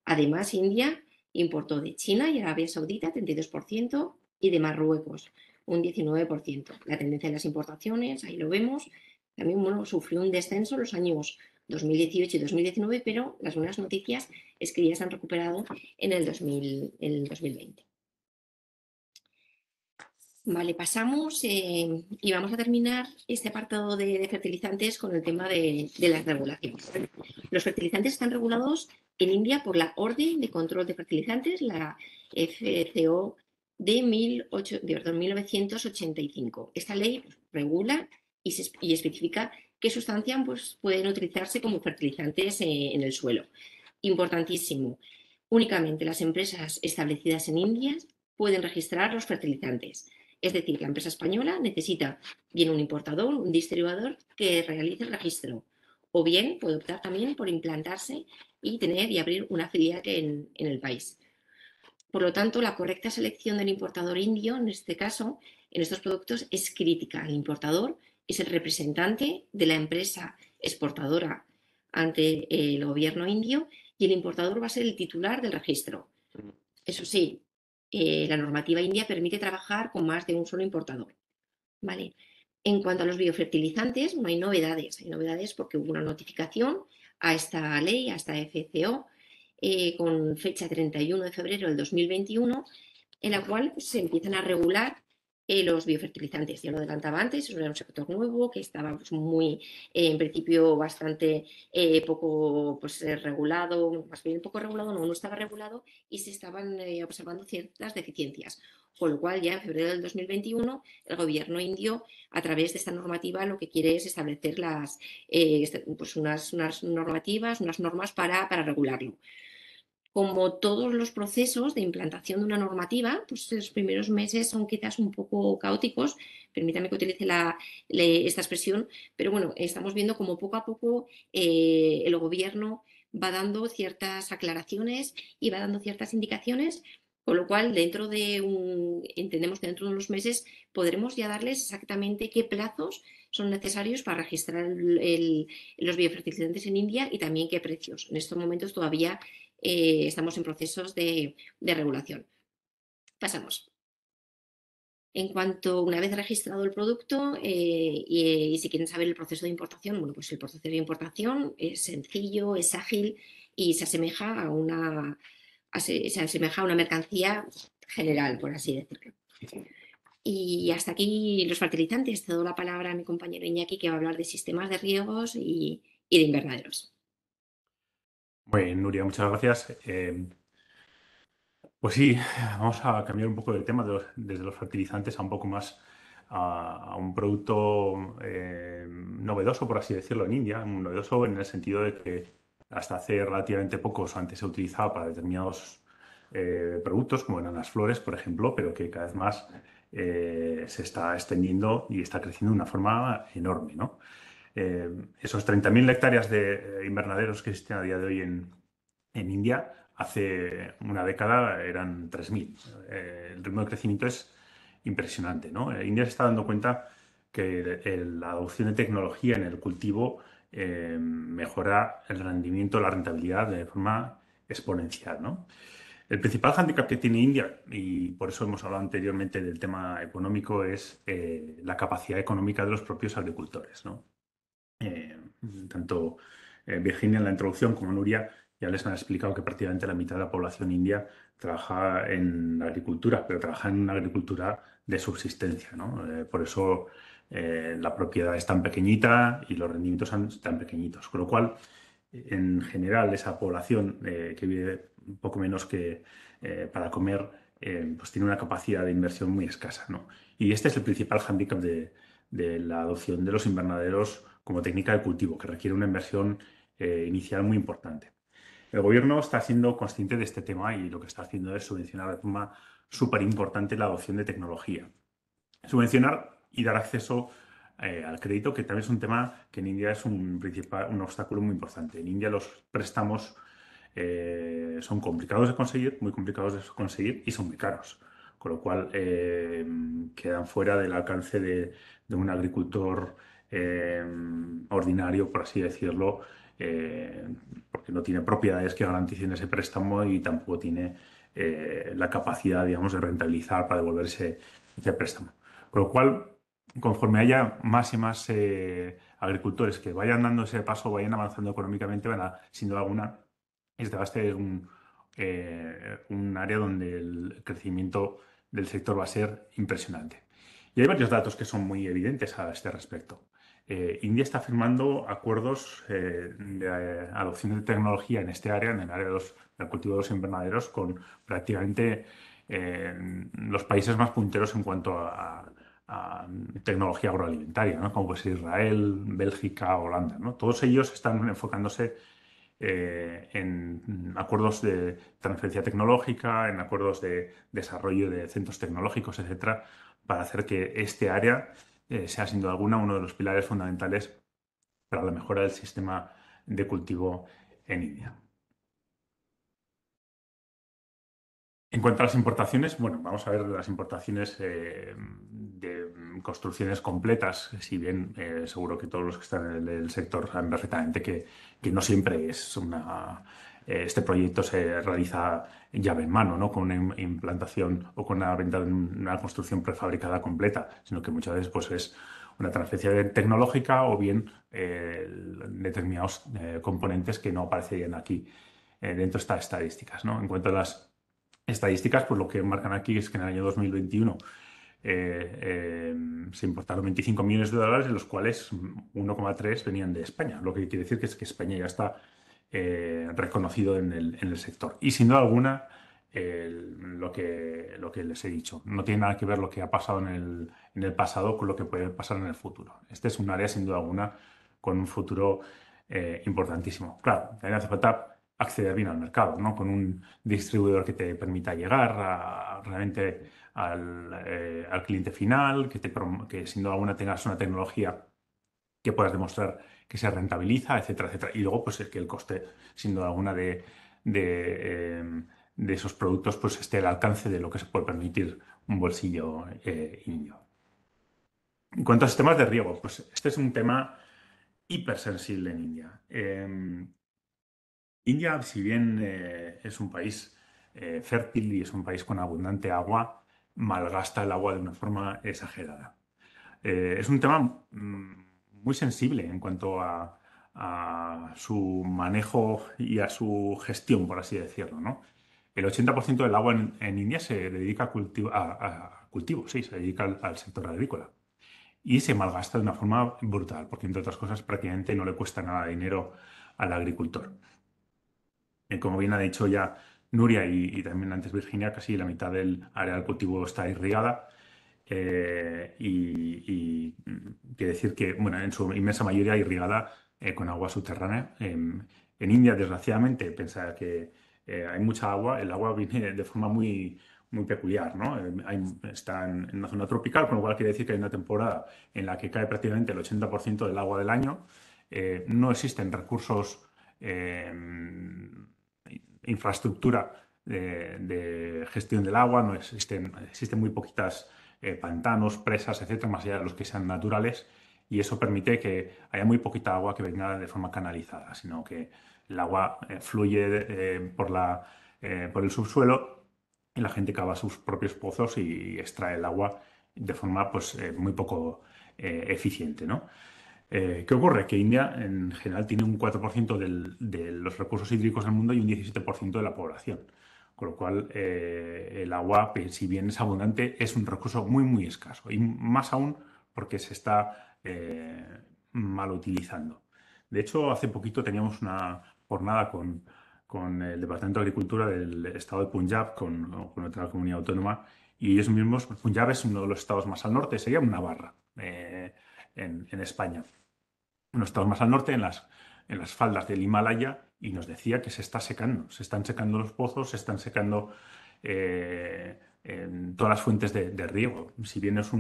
Speaker 2: Además, India importó de China y Arabia Saudita 32% y de Marruecos un 19%. La tendencia de las importaciones, ahí lo vemos, también sufrió un descenso en los años 2018 y 2019, pero las buenas noticias es que ya se han recuperado en el 2020. Vale, pasamos y vamos a terminar este apartado de fertilizantes con el tema de las regulaciones. Los fertilizantes están regulados en India por la Orden de Control de Fertilizantes, la FCO de 1985. Esta ley regula y especifica qué sustancias pues, pueden utilizarse como fertilizantes en el suelo. Importantísimo, únicamente las empresas establecidas en India pueden registrar los fertilizantes. Es decir, la empresa española necesita bien un importador, un distribuidor que realice el registro, o bien puede optar también por implantarse y tener y abrir una filial en el país. Por lo tanto, la correcta selección del importador indio, en este caso, en estos productos, es crítica. El importador es el representante de la empresa exportadora ante el gobierno indio y el importador va a ser el titular del registro. Eso sí, la normativa india permite trabajar con más de un solo importador. ¿Vale? En cuanto a los biofertilizantes, no hay novedades. Hay novedades porque hubo una notificación a esta ley, a esta FCO, con fecha 31 de febrero del 2021, en la cual pues, se empiezan a regular los biofertilizantes. Ya lo adelantaba antes, era un sector nuevo que estaba pues, muy, en principio, bastante poco pues, regulado, más bien poco regulado, no estaba regulado y se estaban observando ciertas deficiencias. Con lo cual, ya en febrero del 2021, el gobierno indio, a través de esta normativa, lo que quiere es establecer pues unas normativas, unas normas para regularlo. Como todos los procesos de implantación de una normativa, pues los primeros meses son quizás un poco caóticos, permítame que utilice esta expresión, pero bueno, estamos viendo como poco a poco el gobierno va dando ciertas aclaraciones y va dando ciertas indicaciones, con lo cual entendemos que dentro de unos meses podremos ya darles exactamente qué plazos son necesarios para registrar los biofertilizantes en India y también qué precios. En estos momentos todavía estamos en procesos de regulación. Pasamos. En cuanto una vez registrado el producto y si quieren saber el proceso de importación, bueno, pues el proceso de importación es sencillo, es ágil y se asemeja a una mercancía general, por así decirlo. Y hasta aquí los fertilizantes. Te doy la palabra a mi compañero Iñaki, que va a hablar de sistemas de riegos y de invernaderos.
Speaker 3: Muy bien, Nuria, muchas gracias. Pues sí, vamos a cambiar un poco de tema desde los fertilizantes a un poco más a un producto novedoso, por así decirlo, en India. Novedoso en el sentido de que hasta hace relativamente pocos antes se utilizaba para determinados productos, como eran las flores, por ejemplo, pero que cada vez más se está extendiendo y está creciendo de una forma enorme, ¿no? Esos 30.000 hectáreas de invernaderos que existen a día de hoy en India, hace una década eran 3.000. El ritmo de crecimiento es impresionante, ¿no? India se está dando cuenta que la adopción de tecnología en el cultivo mejora el rendimiento, la rentabilidad de forma exponencial, ¿no? El principal hándicap que tiene India, y por eso hemos hablado anteriormente del tema económico, es la capacidad económica de los propios agricultores, ¿no? Tanto Virginia en la introducción como Nuria ya les han explicado que prácticamente la mitad de la población india trabaja en agricultura, pero trabaja en una agricultura de subsistencia, ¿no? Por eso la propiedad es tan pequeñita y los rendimientos son tan pequeñitos. Con lo cual, en general, esa población que vive un poco menos que para comer, pues tiene una capacidad de inversión muy escasa, ¿no? Y este es el principal hándicap de la adopción de los invernaderos como técnica de cultivo, que requiere una inversión inicial muy importante. El gobierno está siendo consciente de este tema y lo que está haciendo es subvencionar de forma súper importante la adopción de tecnología. Subvencionar y dar acceso al crédito, que también es un tema que en India es un obstáculo muy importante. En India los préstamos son complicados de conseguir, muy complicados de conseguir y son muy caros, con lo cual quedan fuera del alcance de un agricultor ordinario, por así decirlo, porque no tiene propiedades que garanticen ese préstamo y tampoco tiene la capacidad, digamos, de rentabilizar para devolver ese préstamo. Con lo cual, conforme haya más y más agricultores que vayan dando ese paso, vayan avanzando económicamente, van a, sin duda alguna, este va a ser un área donde el crecimiento del sector va a ser impresionante. Y hay varios datos que son muy evidentes a este respecto. India está firmando acuerdos de adopción de tecnología en este área, en el área del cultivo de los invernaderos, con prácticamente los países más punteros en cuanto a tecnología agroalimentaria, ¿no? Como puede ser Israel, Bélgica, Holanda, ¿no? Todos ellos están enfocándose en acuerdos de transferencia tecnológica, en acuerdos de desarrollo de centros tecnológicos, etcétera, para hacer que este área sea sin duda alguna uno de los pilares fundamentales para la mejora del sistema de cultivo en India. En cuanto a las importaciones, bueno, vamos a ver las importaciones de construcciones completas, si bien seguro que todos los que están en el sector saben perfectamente que no siempre es este proyecto se realiza llave en mano, ¿no? Con una implantación o con una venta de una construcción prefabricada completa, sino que muchas veces pues, es una transferencia tecnológica o bien determinados componentes que no aparecerían aquí dentro de estas estadísticas, ¿no? En cuanto a las estadísticas, pues lo que marcan aquí es que en el año 2021 se importaron 25 millones de dólares, de los cuales 1,3 venían de España, lo que quiere decir que es que España ya está reconocido en el sector. Y sin duda alguna, lo que les he dicho, no tiene nada que ver lo que ha pasado en el pasado con lo que puede pasar en el futuro. Este es un área, sin duda alguna, con un futuro importantísimo. Claro, también hace falta acceder bien al mercado, ¿no? Con un distribuidor que te permita llegar realmente al cliente final, que sin duda alguna tengas una tecnología que puedas demostrar que se rentabiliza, etcétera, etcétera. Y luego, pues que el coste, sin duda alguna, de esos productos, pues esté al alcance de lo que se puede permitir un bolsillo indio. En cuanto a sistemas de riego, pues este es un tema hipersensible en India. India, si bien es un país fértil y es un país con abundante agua, malgasta el agua de una forma exagerada. Es un tema muy sensible en cuanto a su manejo y a su gestión, por así decirlo, ¿no? El 80% del agua en India se dedica a cultivo, sí, se dedica al sector agrícola. Y se malgasta de una forma brutal, porque entre otras cosas prácticamente no le cuesta nada de dinero al agricultor. Como bien ha dicho ya Nuria y también antes Virginia, casi la mitad del área del cultivo está irrigada. Quiere decir que, bueno, en su inmensa mayoría irrigada con agua subterránea. En India, desgraciadamente, pensaba que hay mucha agua. El agua viene de forma muy peculiar, ¿no? Está en una zona tropical, con lo cual quiere decir que hay una temporada en la que cae prácticamente el 80% del agua del año. No existen recursos, infraestructura de gestión del agua, no existen muy poquitas pantanos, presas, etcétera, más allá de los que sean naturales, y eso permite que haya muy poquita agua que venga de forma canalizada, sino que el agua fluye por el subsuelo y la gente cava sus propios pozos y extrae el agua de forma pues, muy poco eficiente, ¿no? ¿Qué ocurre? Que India en general tiene un 4% de los recursos hídricos del mundo y un 17% de la población. Con lo cual, el agua, si bien es abundante, es un recurso muy escaso. Y más aún porque se está mal utilizando. De hecho, hace poquito teníamos una jornada con el Departamento de Agricultura del estado de Punjab, con otra comunidad autónoma, y ellos mismos, Punjab es uno de los estados más al norte, sería una Navarra en España. Unos estados más al norte, en las faldas del Himalaya, y nos decía que se están secando los pozos, se están secando en todas las fuentes de riego. Si bien es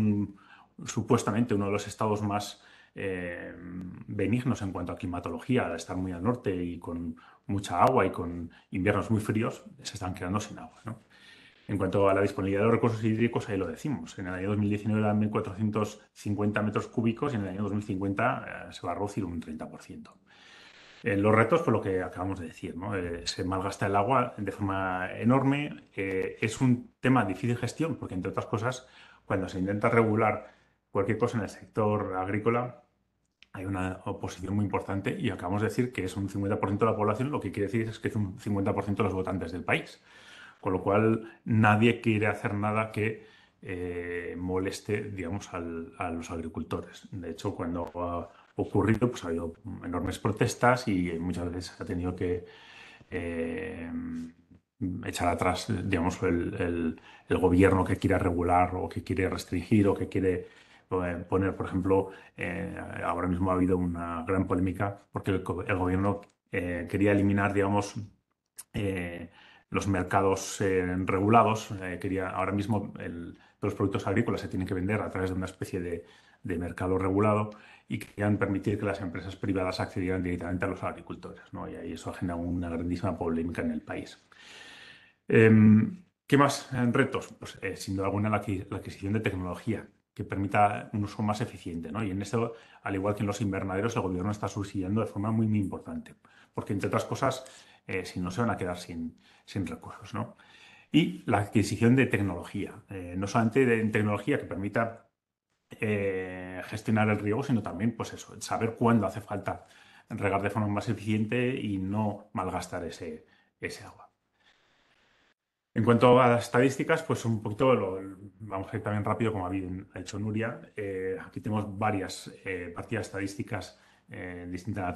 Speaker 3: supuestamente uno de los estados más benignos en cuanto a climatología, al estar muy al norte y con mucha agua y con inviernos muy fríos, se están quedando sin agua, ¿no? En cuanto a la disponibilidad de los recursos hídricos, ahí lo decimos. En el año 2019 eran 1.450 metros cúbicos y en el año 2050 se va a reducir un 30%. Los retos, por lo que acabamos de decir, ¿no? Se malgasta el agua de forma enorme. Es un tema de difícil gestión porque, entre otras cosas, cuando se intenta regular cualquier cosa en el sector agrícola, hay una oposición muy importante y acabamos de decir que es un 50% de la población, lo que quiere decir es que es un 50% de los votantes del país. Con lo cual, nadie quiere hacer nada que moleste, digamos, a los agricultores. De hecho, cuando ha ocurrido, pues ha habido enormes protestas y muchas veces se ha tenido que echar atrás, digamos, el gobierno que quiera regular o que quiere restringir o que quiere poner, por ejemplo, ahora mismo ha habido una gran polémica porque el gobierno quería eliminar, digamos, eh, los mercados regulados. Ahora mismo todos los productos agrícolas se tienen que vender a través de una especie de mercado regulado y querían permitir que las empresas privadas accedieran directamente a los agricultores, ¿no? Y ahí eso ha generado una grandísima polémica en el país. ¿Qué más retos? Pues sin duda alguna la adquisición de tecnología que permita un uso más eficiente, ¿no? Y en eso, al igual que en los invernaderos, el gobierno está subsidiando de forma muy, muy importante, porque entre otras cosas, si no se van a quedar sin recursos, ¿no? Y la adquisición de tecnología, no solamente de tecnología que permita gestionar el riego, sino también, pues eso, saber cuándo hace falta regar de forma más eficiente y no malgastar ese agua. En cuanto a las estadísticas, pues un poquito vamos a ir también rápido, como ha hecho Nuria. Aquí tenemos varias partidas estadísticas de distinta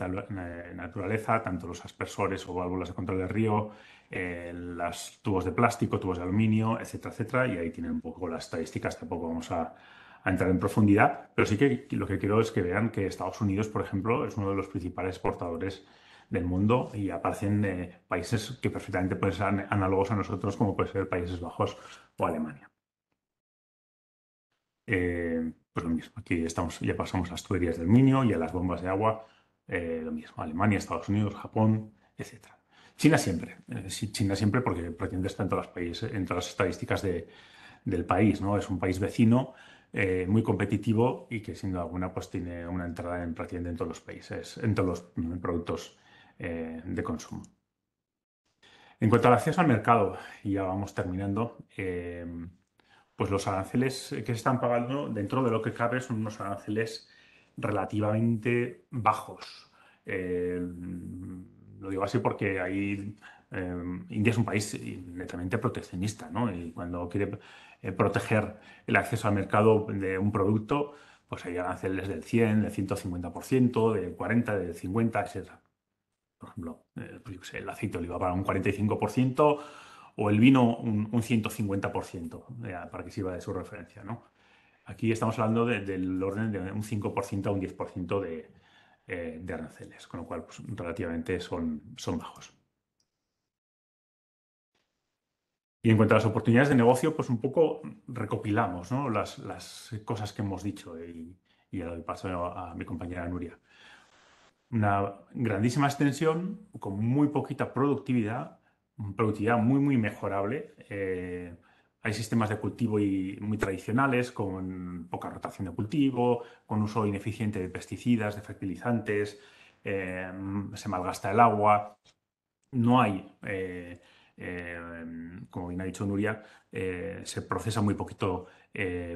Speaker 3: naturaleza, tanto los aspersores o válvulas de control de río, los tubos de plástico, tubos de aluminio, etcétera, etcétera. Y ahí tienen un poco las estadísticas, tampoco vamos a entrar en profundidad, pero sí que lo que quiero es que vean que Estados Unidos, por ejemplo, es uno de los principales exportadores del mundo y aparecen países que perfectamente pueden ser análogos a nosotros, como puede ser Países Bajos o Alemania. Pues lo mismo, aquí ya pasamos a las tuberías de aluminio y a las bombas de agua, lo mismo, Alemania, Estados Unidos, Japón, etc. China siempre, China siempre porque prácticamente está en todos los países, en todas las estadísticas del país, ¿no? Es un país vecino, muy competitivo y que sin duda alguna pues tiene una entrada prácticamente en todos los países, en todos los productos de consumo. En cuanto al acceso al mercado, y ya vamos terminando, pues los aranceles que se están pagando dentro de lo que cabe son unos aranceles relativamente bajos. Lo digo así porque India es un país netamente proteccionista, ¿no? Y cuando quiere proteger el acceso al mercado de un producto, pues hay aranceles del 100, del 150%, del 40%, del 50%, etc. Por ejemplo, pues yo qué sé, el aceite de oliva para un 45% o el vino un 150%, para que sirva de su referencia, ¿no? Aquí estamos hablando del orden de un 5% a un 10% de aranceles, con lo cual pues, relativamente son bajos. Y en cuanto a las oportunidades de negocio, pues un poco recopilamos, ¿no? las cosas que hemos dicho y ya doy paso a mi compañera Nuria. Una grandísima extensión con muy poquita productividad muy, muy mejorable. Hay sistemas de cultivo muy tradicionales con poca rotación de cultivo, con uso ineficiente de pesticidas, de fertilizantes, se malgasta el agua. No hay, como bien ha dicho Nuria, se procesa muy poquito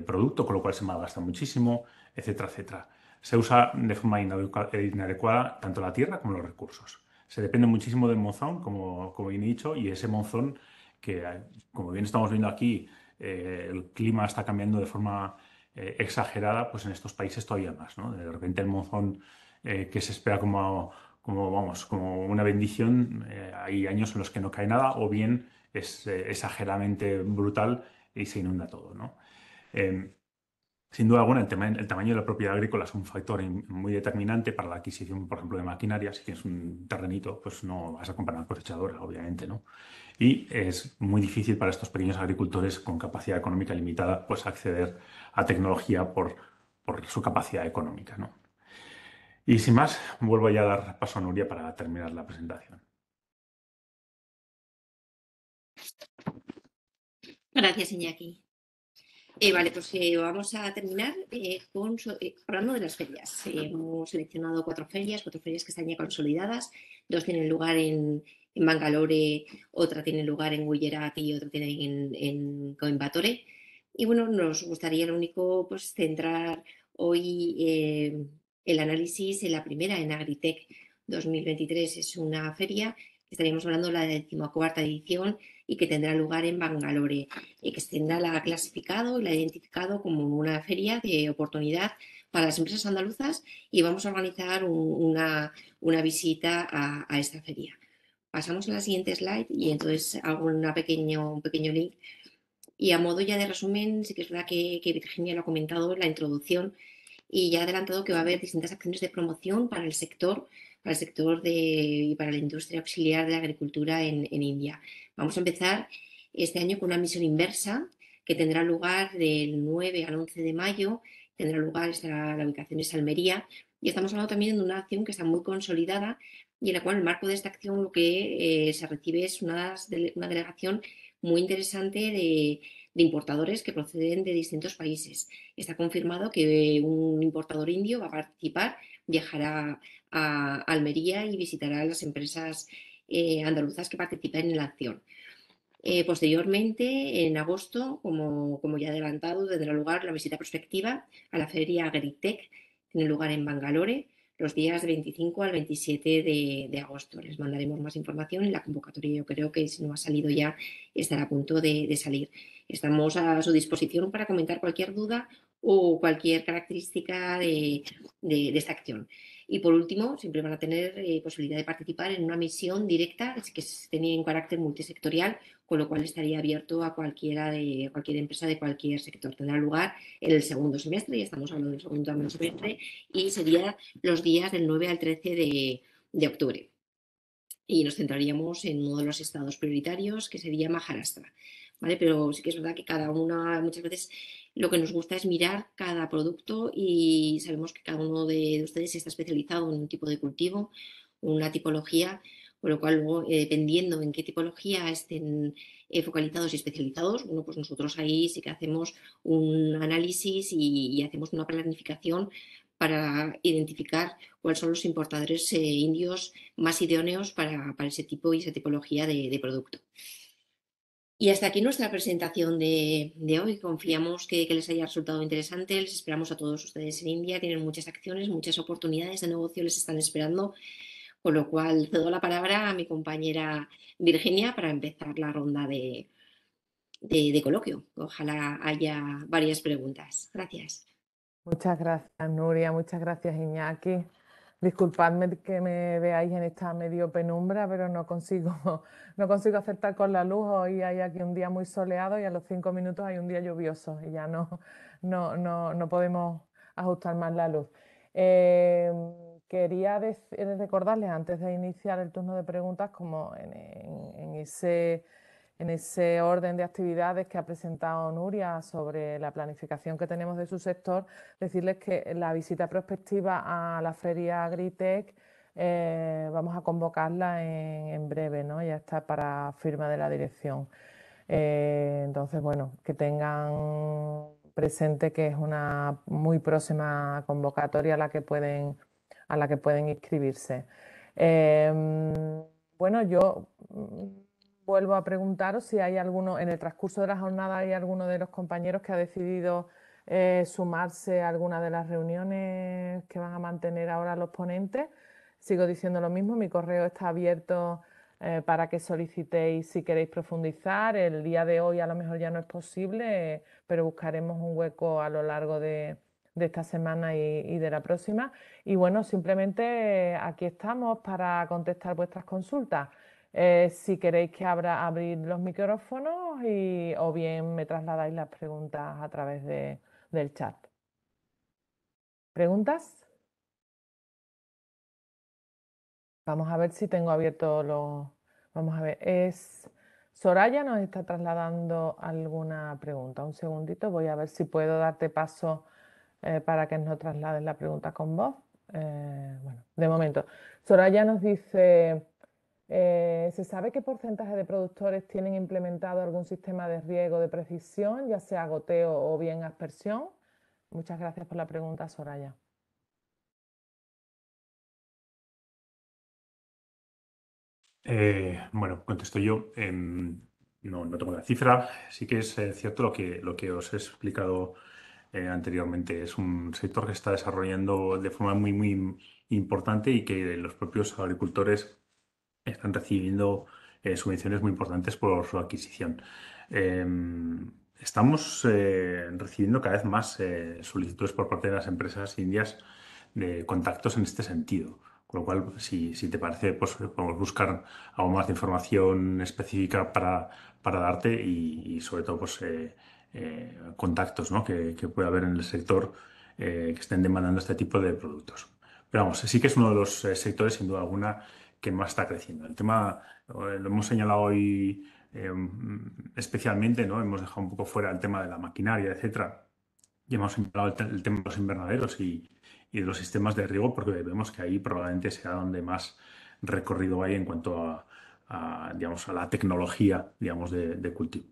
Speaker 3: producto, con lo cual se malgasta muchísimo, etcétera, etcétera. Se usa de forma inadecuada tanto la tierra como los recursos. Se depende muchísimo del monzón, como bien he dicho, y ese monzón que, como bien estamos viendo aquí, el clima está cambiando de forma exagerada, pues en estos países todavía más, ¿no? De repente el monzón que se espera como una bendición, hay años en los que no cae nada o bien es exageradamente brutal y se inunda todo, ¿no? Eh, Sin duda alguna, el tamaño de la propiedad agrícola es un factor muy determinante para la adquisición, por ejemplo, de maquinaria. Si tienes un terrenito, pues no vas a comprar una cosechadora, obviamente, ¿no? Y es muy difícil para estos pequeños agricultores con capacidad económica limitada, pues acceder a tecnología por su capacidad económica, ¿no? Y sin más, vuelvo ya a dar paso a Nuria para terminar la presentación.
Speaker 2: Gracias, Iñaki. Vale, pues vamos a terminar hablando de las ferias. Hemos seleccionado cuatro ferias que están ya consolidadas. Dos tienen lugar en Bangalore, otra tiene lugar en Gujarat y otra tiene en Coimbatore. Y bueno, nos gustaría lo único pues centrar hoy el análisis en la primera, en Agritech 2023. Es una feria que estaríamos hablando de la 14ª edición y que tendrá lugar en Bangalore, y que Stendhal la ha clasificado y la ha identificado como una feria de oportunidad para las empresas andaluzas, y vamos a organizar una visita a esta feria. Pasamos a la siguiente slide y entonces hago un pequeño link. Y a modo ya de resumen, sí que es verdad que Virginia lo ha comentado en la introducción y ya ha adelantado que va a haber distintas acciones de promoción para el sector y para la industria auxiliar de la agricultura en India. Vamos a empezar este año con una misión inversa que tendrá lugar del 9 al 11 de mayo. Tendrá lugar, la ubicación es Almería, y estamos hablando también de una acción que está muy consolidada y en la cual, en el marco de esta acción, lo que se recibe es una delegación muy interesante de importadores que proceden de distintos países. Está confirmado que un importador indio va a participar, viajará a Almería y visitará las empresas andaluzas que participan en la acción. Posteriormente, en agosto, como ya he adelantado, tendrá lugar la visita prospectiva a la feria Agritech, tiene lugar en Bangalore, los días 25 al 27 de agosto. Les mandaremos más información en la convocatoria. Yo creo que si no ha salido ya, estará a punto de salir. Estamos a su disposición para comentar cualquier duda o cualquier característica de esta acción. Y por último, siempre van a tener posibilidad de participar en una misión directa que tiene un carácter multisectorial, con lo cual estaría abierto a cualquier empresa de cualquier sector. Tendrá lugar en el segundo semestre, ya estamos hablando del segundo semestre, y sería los días del 9 al 13 de octubre. Y nos centraríamos en uno de los estados prioritarios, que sería Maharashtra, ¿vale? Pero sí que es verdad que muchas veces lo que nos gusta es mirar cada producto y sabemos que cada uno de ustedes está especializado en un tipo de cultivo, una tipología, con lo cual luego, dependiendo en qué tipología estén focalizados y especializados, bueno, pues nosotros ahí sí que hacemos un análisis y hacemos una planificación para identificar cuáles son los importadores indios más idóneos para ese tipo y esa tipología de producto. Y hasta aquí nuestra presentación de hoy. Confiamos que les haya resultado interesante. Les esperamos a todos ustedes en India. Tienen muchas acciones, muchas oportunidades de negocio les están esperando. Con lo cual, cedo la palabra a mi compañera Virginia para empezar la ronda de coloquio. Ojalá haya varias preguntas. Gracias.
Speaker 1: Muchas gracias, Nuria. Muchas gracias, Iñaki. Disculpadme que me veáis en esta medio penumbra, pero no consigo acertar con la luz. Hoy hay aquí un día muy soleado y a los 5 minutos hay un día lluvioso y ya no podemos ajustar más la luz. Quería recordarles antes de iniciar el turno de preguntas, como en ese orden de actividades que ha presentado Nuria sobre la planificación que tenemos de su sector, decirles que la visita prospectiva a la feria Agritech vamos a convocarla en breve, ¿no? Ya está para firma de la dirección. Entonces, bueno, que tengan presente que es una muy próxima convocatoria a la que pueden inscribirse. Bueno, yo vuelvo a preguntaros si hay alguno, en el transcurso de la jornada, hay alguno de los compañeros que ha decidido sumarse a alguna de las reuniones que van a mantener ahora los ponentes. Sigo diciendo lo mismo, mi correo está abierto para que solicitéis si queréis profundizar. El día de hoy a lo mejor ya no es posible, pero buscaremos un hueco a lo largo de esta semana y de la próxima. Y bueno, simplemente aquí estamos para contestar vuestras consultas. Si queréis que abrir los micrófonos o bien me trasladáis las preguntas a través del chat. ¿Preguntas? Vamos a ver si tengo abierto los... Vamos a ver, Soraya nos está trasladando alguna pregunta. Un segundito, voy a ver si puedo darte paso para que nos traslades la pregunta con voz. Bueno, de momento. Soraya nos dice... ¿Se sabe qué porcentaje de productores tienen implementado algún sistema de riego de precisión, ya sea goteo o bien aspersión? Muchas gracias por la pregunta, Soraya.
Speaker 3: Bueno, contesto yo. No tengo la cifra. Sí que es cierto lo que os he explicado anteriormente. Es un sector que está desarrollando de forma muy importante y que los propios agricultores están recibiendo subvenciones muy importantes por su adquisición. Estamos recibiendo cada vez más solicitudes por parte de las empresas indias de contactos en este sentido, Con lo cual, si te parece, pues podemos buscar algo más de información específica para darte y sobre todo, pues contactos, ¿no? que pueda haber en el sector que estén demandando este tipo de productos. Pero vamos, sí que es uno de los sectores, sin duda alguna, que más está creciendo. El tema, lo hemos señalado hoy especialmente, ¿no? Hemos dejado un poco fuera el tema de la maquinaria, etcétera, y hemos señalado el tema de los invernaderos y de los sistemas de riego, porque vemos que ahí probablemente sea donde más recorrido hay en cuanto digamos, a la tecnología, digamos, de cultivo.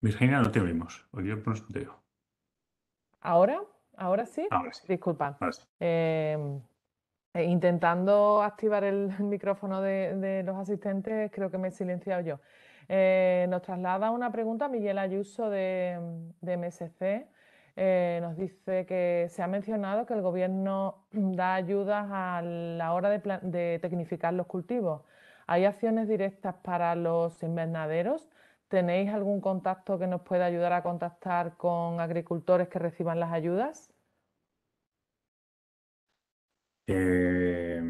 Speaker 3: Virginia, no te oímos. Oye, pues no te oigo.
Speaker 1: ¿Ahora? ¿Ahora sí?
Speaker 3: Ahora sí.
Speaker 1: Disculpa.
Speaker 3: Ahora sí.
Speaker 1: Intentando activar el micrófono de los asistentes, creo que me he silenciado yo. Nos traslada una pregunta Miguel Ayuso de MSC. Nos dice que se ha mencionado que el gobierno da ayudas a la hora de tecnificar los cultivos. ¿Hay acciones directas para los invernaderos? ¿Tenéis algún contacto que nos pueda ayudar a contactar con agricultores que reciban las ayudas?
Speaker 3: Eh,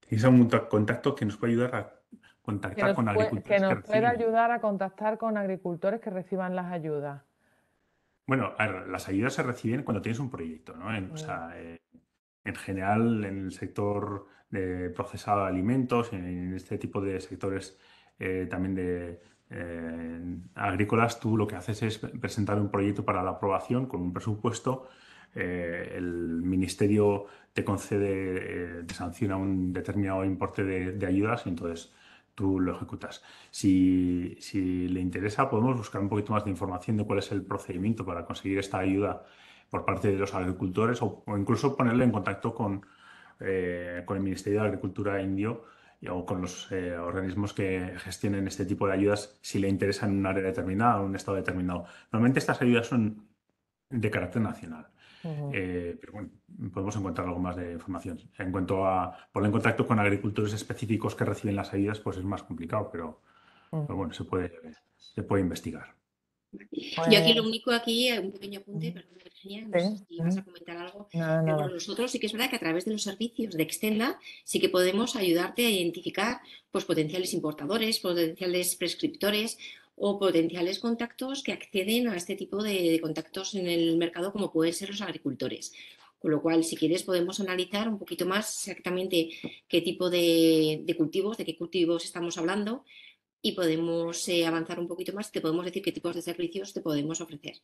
Speaker 3: ¿Tienes algún contacto que nos pueda ayudar a contactar con
Speaker 1: Que
Speaker 3: agricultores que
Speaker 1: nos pueda
Speaker 3: reciben ayuda?
Speaker 1: ayudar a contactar con agricultores que reciban las ayudas.
Speaker 3: Bueno, a ver, las ayudas se reciben cuando tienes un proyecto, ¿no? O
Speaker 1: Mm.
Speaker 3: sea, en general, en el sector de procesado de alimentos, en este tipo de sectores también de agrícolas, tú lo que haces es presentar un proyecto para la aprobación con un presupuesto. El ministerio te concede, te sanciona un determinado importe de ayudas y entonces tú lo ejecutas. Si le interesa, podemos buscar un poquito más de información de cuál es el procedimiento para conseguir esta ayuda por parte de los agricultores o incluso ponerle en contacto con el Ministerio de Agricultura indio o con los organismos que gestionen este tipo de ayudas si le interesa en un área determinada o en un estado determinado. Normalmente estas ayudas son de carácter nacional.
Speaker 1: Ujú,
Speaker 3: Pero bueno, podemos encontrar algo más de información. En cuanto a poner en contacto con agricultores específicos que reciben las ayudas, pues es más complicado, pero
Speaker 1: ujú.
Speaker 3: bueno, se puede investigar.
Speaker 2: Yo aquí lo
Speaker 1: Pues
Speaker 2: único, aquí, un pequeño apunte,
Speaker 1: ujú,
Speaker 2: perdón, Virginia, no sé
Speaker 1: sí,
Speaker 2: si vas a comentar algo,
Speaker 1: nada,
Speaker 2: pero bueno,
Speaker 1: nada.
Speaker 2: nosotros sí que es verdad que a través de los servicios de Extenda sí que podemos ayudarte a identificar pues, potenciales importadores, potenciales prescriptores o potenciales contactos que acceden a este tipo de contactos en el mercado como pueden ser los agricultores. Con lo cual, si quieres, podemos analizar un poquito más exactamente qué tipo de cultivos, de qué cultivos estamos hablando y podemos avanzar un poquito más. Te podemos decir qué tipos de servicios te podemos ofrecer.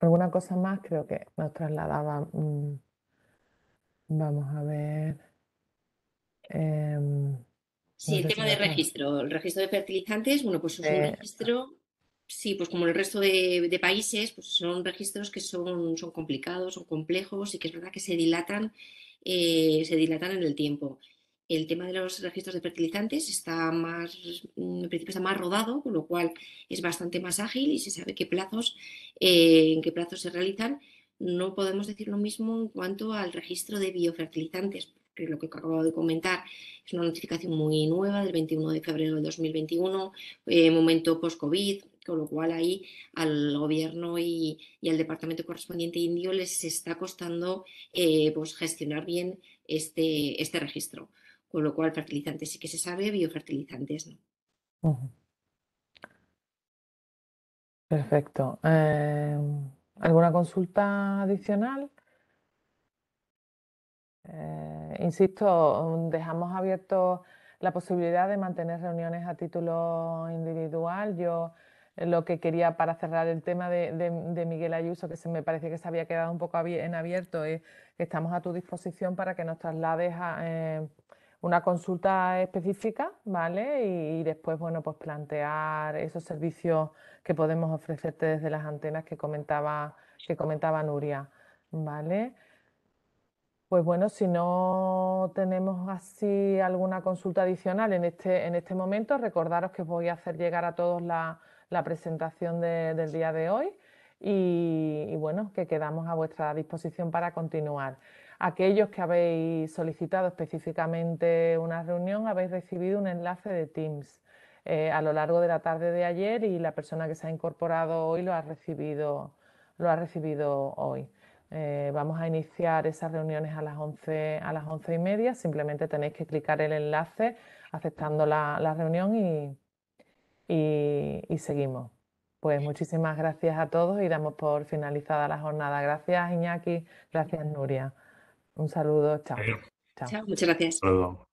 Speaker 1: ¿Alguna cosa más? Creo que nos trasladaba. Vamos a ver.
Speaker 2: Sí,
Speaker 1: No
Speaker 2: el
Speaker 1: sé si
Speaker 2: tema de
Speaker 1: nos tra-
Speaker 2: registro. El registro de fertilizantes, bueno, pues es un
Speaker 1: eh,
Speaker 2: registro, sí, pues como el resto de países, pues son registros que son complicados, son complejos y que es verdad que se dilatan en el tiempo. El tema de los registros de fertilizantes está más, en principio está más rodado, con lo cual es bastante más ágil y se sabe en qué plazos se realizan. No podemos decir lo mismo en cuanto al registro de biofertilizantes, que es lo que acabo de comentar. Es una notificación muy nueva del 21 de febrero de 2021, momento post-COVID, con lo cual ahí al gobierno y al departamento correspondiente indio les está costando pues gestionar bien este registro. Con lo cual fertilizantes sí que se sabe, biofertilizantes no.
Speaker 1: ujú, perfecto. ¿Alguna consulta adicional? Insisto, dejamos abierto la posibilidad de mantener reuniones a título individual. Yo lo que quería para cerrar el tema de Miguel Ayuso, que se me parece que se había quedado un poco en abierto, es que estamos a tu disposición para que nos traslades una consulta específica, ¿vale? Y después, bueno, pues plantear esos servicios que podemos ofrecerte desde las antenas que comentaba Nuria, ¿vale? Pues bueno, si no tenemos así alguna consulta adicional en este momento, recordaros que os voy a hacer llegar a todos la presentación del día de hoy y bueno, que quedamos a vuestra disposición para continuar. Aquellos que habéis solicitado específicamente una reunión, habéis recibido un enlace de Teams a lo largo de la tarde de ayer y la persona que se ha incorporado hoy lo ha recibido hoy. Vamos a iniciar esas reuniones a las 11:30. Simplemente tenéis que clicar el enlace aceptando la reunión y seguimos. Pues muchísimas gracias a todos y damos por finalizada la jornada. Gracias, Iñaki. Gracias, Nuria. Un saludo. Chao. Chao.
Speaker 2: Chao, muchas gracias.
Speaker 3: Saludos.